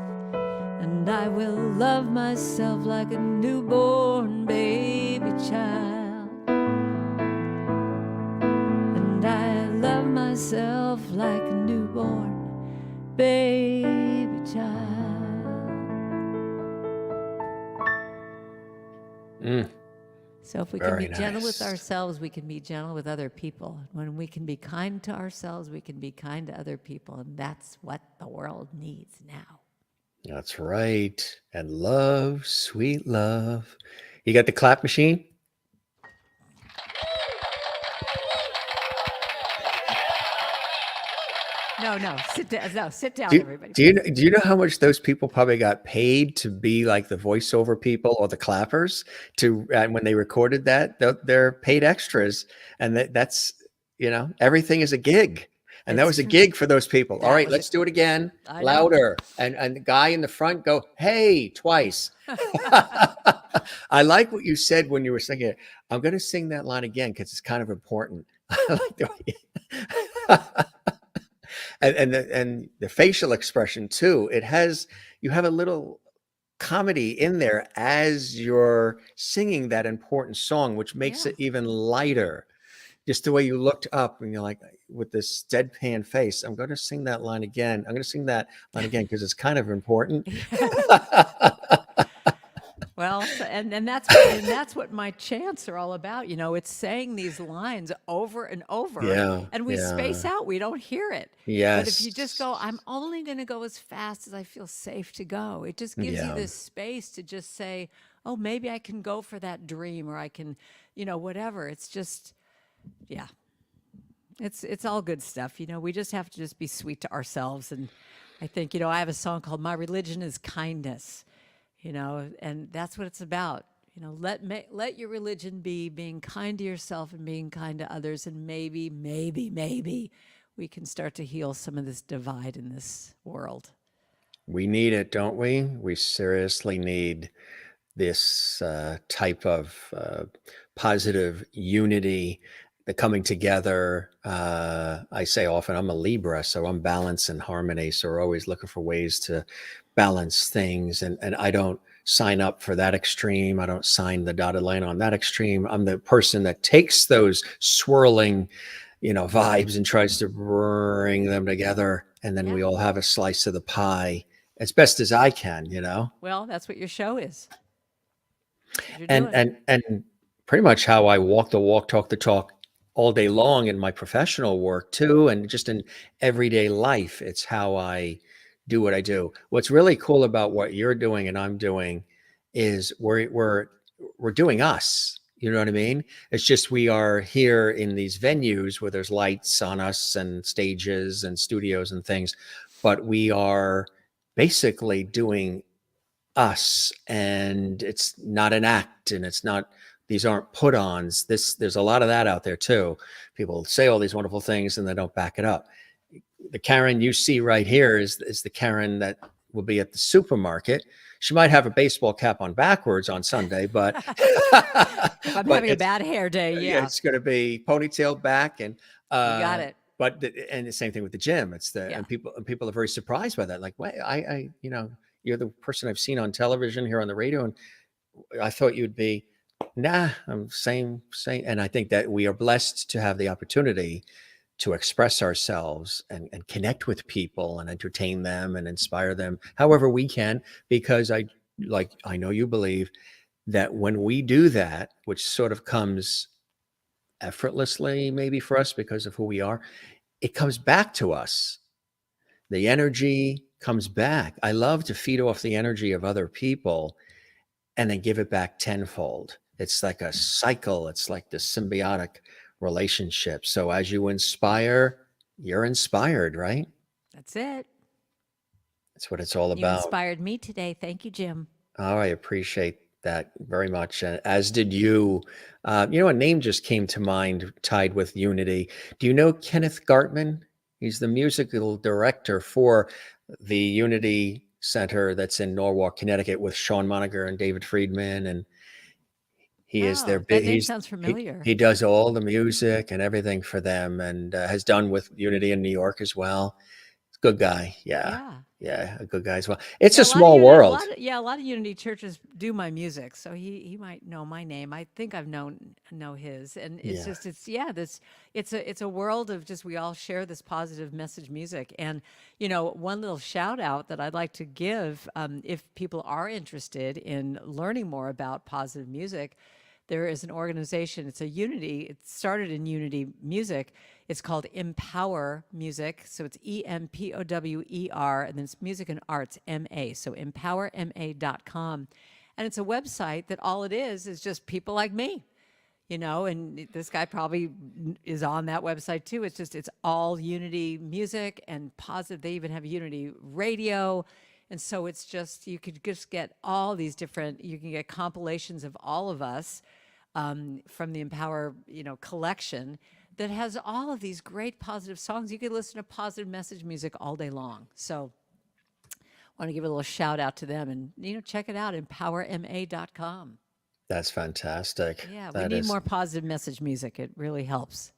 and I will love myself like a newborn baby child. And I love myself like a newborn baby child. So if we can Very be gentle with nice. ourselves, we can be gentle with other people. When we can be kind to ourselves, we can be kind to other people. And that's what the world needs now. That's right. And love, sweet love. You got the clap machine? No, sit down. No, sit down, Do, everybody. do you know how much those people probably got paid to be like the voiceover people or the clappers to and when they recorded that they're paid extras, and that's everything is a gig, and that It's was a true. gig for those people. All That right, was a- let's do it again, I know. louder, and the guy in the front go hey twice. I like what you said when you were singing it. I'm going to sing that line again because it's kind of important. I like the way and the facial expression too. You have a little comedy in there as you're singing that important song, which makes Yeah. it even lighter. Just the way you looked up and you're like, with this deadpan face, I'm going to sing that line again. I'm going to sing that line again because it's kind of important. Well, and that's what my chants are all about. It's saying these lines over and over, Yeah, and we space yeah. out. We don't hear it. But if you just go, I'm only going to go as fast as I feel safe to go. It just gives you Yeah. this space to just say, oh, maybe I can go for that dream, or I can, whatever. It's just, yeah. It's all good stuff. We just have to just be sweet to ourselves. And I think, I have a song called My Religion is Kindness. And that's what it's about. Let your religion be being kind to yourself and being kind to others, and maybe we can start to heal some of this divide in this world. We need it, don't we? We seriously need this type of positive unity, the coming together. I say often I'm a Libra, so I'm balance and harmony. So we're always looking for ways to balance things. And I don't sign up for that extreme. I don't sign the dotted line on that extreme. I'm the person that takes those swirling, vibes and tries to bring them together. And then we all have a slice of the pie as best as I can, Well, that's what your show is. You're and doing. and pretty much how I walk the walk, talk the talk all day long in my professional work too, and just in everyday life. It's how I do what I do. What's really cool about what you're doing and I'm doing is we're doing us. You know what I mean? It's just we are here in these venues where there's lights on us and stages and studios and things, but we are basically doing us, and it's not an act, and these aren't put-ons. There's a lot of that out there too. People say all these wonderful things and they don't back it up. The Karen you see right here is the Karen that will be at the supermarket. She might have a baseball cap on backwards on Sunday, but If I'm but having a bad hair day, yeah. it's going to be ponytailed back, and You got it. But and the same thing with the gym. It's Yeah. and people are very surprised by that. Like, wait, I you're the person I've seen on television, here on the radio, and I thought you'd be. Nah, I'm same. And I think that we are blessed to have the opportunity to express ourselves and connect with people and entertain them and inspire them however we can, because I know you believe that when we do that, which sort of comes effortlessly maybe for us because of who we are, it comes back to us. The energy comes back. I love to feed off the energy of other people and then give it back tenfold. It's like a cycle. It's like this symbiotic relationship. So as you inspire, you're inspired, right? That's it. That's what it's all You about. inspired me today. Thank you, Jim. Oh, I appreciate that very much. And as did you. A name just came to mind tied with unity. Do you know Kenneth Gartman? He's the musical director for the Unity Center that's in Norwalk, Connecticut, with Sean Moniger and David Friedman, and he is their Oh, that big. name sounds He familiar. he does all the music and everything for them, and has done with Unity in New York as well. Good guy. Yeah. Yeah. Yeah. A good guy as well. It's Yeah, a small world. a lot of Unity churches do my music, so he might know my name. I think I've know his, and it's Yeah. just this it's a world of just we all share this positive message music. And one little shout out that I'd like to give, if people are interested in learning more about positive music, there is an organization. It's a Unity. It started in Unity Music. It's called Empower Music. So it's EMPOWER, and then it's Music and Arts, MA. So empowerma.com. And it's a website that all it is just people like me, and this guy probably is on that website too. It's all Unity music and positive. They even have Unity radio. And so it's just, you could just get all these different, you can get compilations of all of us, from the Empower, collection that has all of these great positive songs. You could listen to positive message music all day long. So I want to give a little shout out to them, and, check it out, empowerma.com. That's fantastic. Yeah, we That need is. more positive message music. It really helps.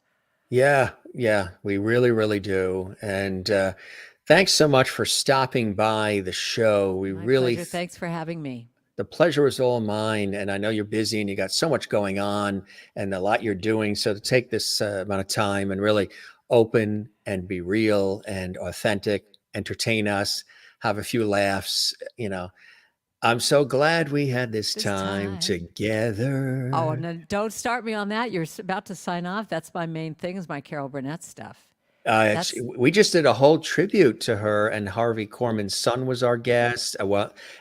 Yeah. Yeah. We really, really do. And thanks so much for stopping by the show. We My really, pleasure. Thanks for having me. the pleasure is all mine. And I know you're busy and you got so much going on and a lot you're doing. So to take this amount of time and really open and be real and authentic, entertain us, have a few laughs, I'm so glad we had this This time time. together. Oh, no, don't start me on that. You're about to sign off. That's my main thing, is my Carol Burnett stuff. That's We just did a whole tribute to her, and Harvey Korman's son was our guest.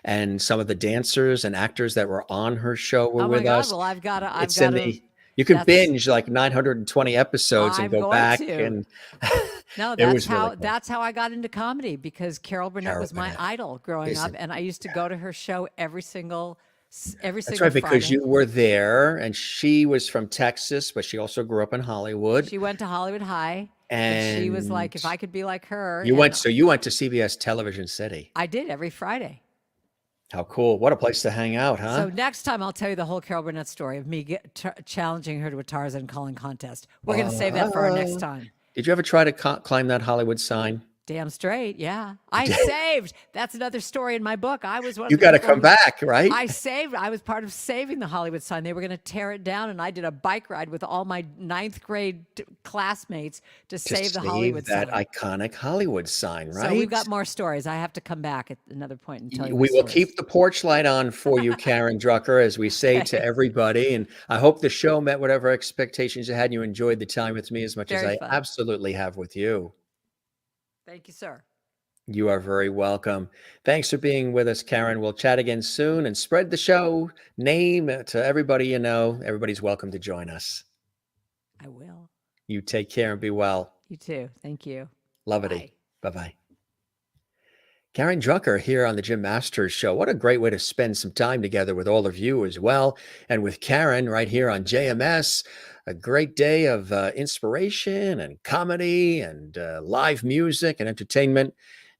And some of the dancers and actors that were on her show were oh my with God. us. Well, I've got It's in to. you can That's binge like 920 episodes and I'm go going back, to. and No, it was really cool. that's how I got into comedy, because Carol Burnett Carol was my Burnett. idol growing up, Isn't- and I used to go to her show every single That's right, because Friday. you were there, and she was from Texas, but she also grew up in Hollywood. She went to Hollywood High, and she was like, if And I could be like her, you and went, so you went to CBS Television City. I did every Friday. How cool. What a place to hang out, So huh? next time I'll tell you the whole Carol Burnett story of me challenging her to a Tarzan calling contest. We're going to save that for our next time. Did you ever try to climb that Hollywood sign? Damn straight, yeah. I saved. That's another story in my book. I was one of You the got to people come back, right? I was part of saving the Hollywood sign. They were going to tear it down, and I did a bike ride with all my 9th grade classmates to save the Hollywood that sign. iconic Hollywood sign, right? So we've got more stories. I have to come back at another point and tell you. We more will stories. keep the porch light on for you, Karen Drucker, as we say to everybody. And I hope the show met whatever expectations you had, and you enjoyed the time with me as much as Very I fun. absolutely have with you. Thank you, sir. You are very welcome. Thanks for being with us, Karen. We'll chat again soon, and spread the show name to everybody you know. Everybody's welcome to join us. I will. You take care and be well. You too. Thank you. Lovety. Bye-bye. Karen Drucker here on the Jim Masters Show. What a great way to spend some time together with all of you as well. And with Karen right here on JMS, a great day of inspiration and comedy and live music and entertainment,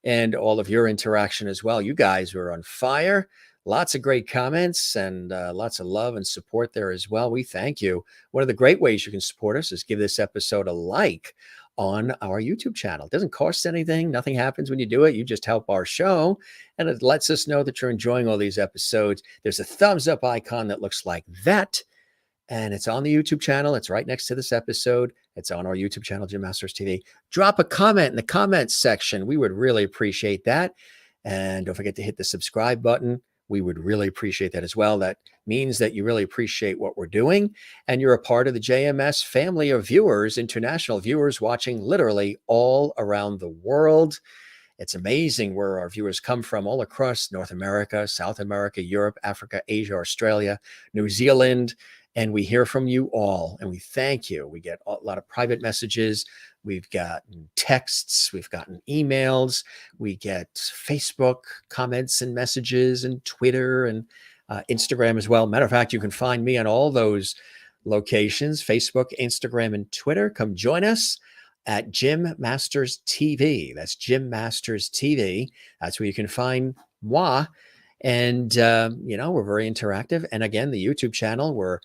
and all of your interaction as well. You guys were on fire. Lots of great comments and lots of love and support there as well. We thank you. One of the great ways you can support us is give this episode a like on our YouTube channel. It doesn't cost anything. Nothing happens when you do it. You just help our show, and it lets us know that you're enjoying all these episodes. There's a thumbs up icon that looks like that, and it's on the YouTube channel. It's right next to this episode. It's on our YouTube channel, Jim Masters TV. Drop a comment in the comments section. We would really appreciate that. And don't forget to hit the subscribe button. We would really appreciate that as well. That means that you really appreciate what we're doing, and you're a part of the JMS family of viewers, international viewers watching literally all around the world. It's amazing where our viewers come from, all across North America, South America, Europe, Africa, Asia, Australia, New Zealand. And we hear from you all, and we thank you. We get a lot of private messages. We've gotten texts. We've gotten emails. We get Facebook comments and messages, and Twitter and Instagram as well. Matter of fact, you can find me on all those locations: Facebook, Instagram, and Twitter. Come join us. at Jim Masters TV. That's Jim Masters TV. That's where you can find moi. And, we're very interactive. And again, the YouTube channel where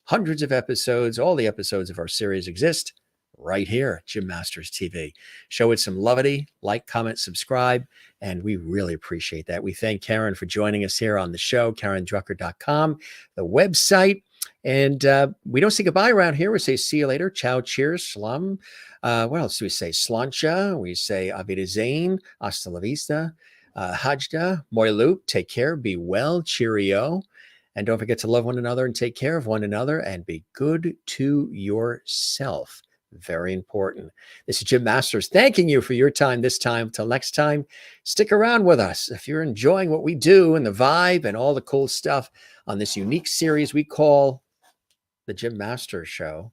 hundreds of episodes, all the episodes of our series exist right here, Jim Masters TV. Show it some levity, like, comment, subscribe, and we really appreciate that. We thank Karen for joining us here on the show, KarenDrucker.com, the website. And we don't say goodbye around here. We say see you later. Ciao, cheers, shalom. What else do we say? Slancha. We say Avidazain, hasta la vista. Hajda, Moilup, take care, be well, cheerio. And don't forget to love one another and take care of one another and be good to yourself. Very important. This is Jim Masters thanking you for your time this time. Till next time, stick around with us. If you're enjoying what we do and the vibe and all the cool stuff on this unique series we call The Jim Masters Show,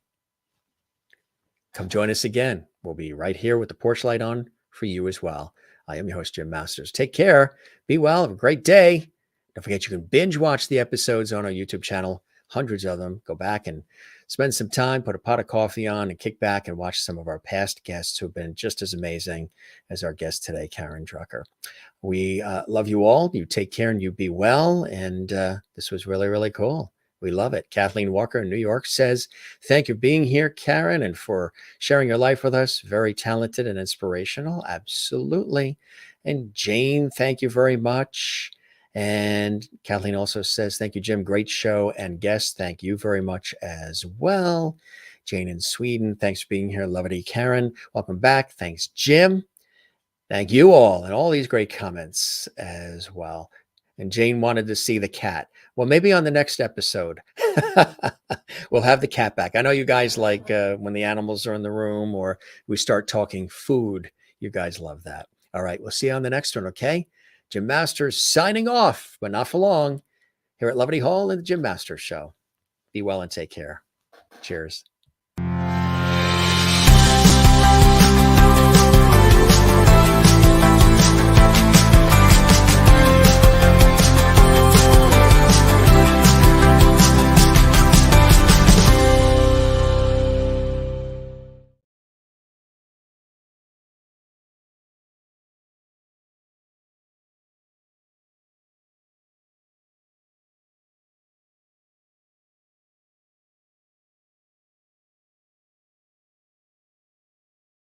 come join us again. We'll be right here with the porch light on for you as well. I am your host, Jim Masters. Take care. Be well. Have a great day. Don't forget you can binge watch the episodes on our YouTube channel, hundreds of them. Go back and spend some time, put a pot of coffee on, and kick back and watch some of our past guests who have been just as amazing as our guest today, Karen Drucker. We love you all. You take care and you be well. And this was really, really cool. We love it. Kathleen Walker in New York says, thank you for being here, Karen, and for sharing your life with us. Very talented and inspirational. Absolutely. And Jane, thank you very much. And Kathleen also says, thank you, Jim. Great show and guest. Thank you very much as well. Jane in Sweden, thanks for being here. Lovely, Karen. Welcome back. Thanks, Jim. Thank you all. And all these great comments as well. And Jane wanted to see the cat. Well, maybe on the next episode, we'll have the cat back. I know you guys like when the animals are in the room or we start talking food. You guys love that. All right. We'll see you on the next one. Okay. Jim Masters signing off, but not for long, here at Levity Hall and the Jim Masters Show. Be well and take care. Cheers.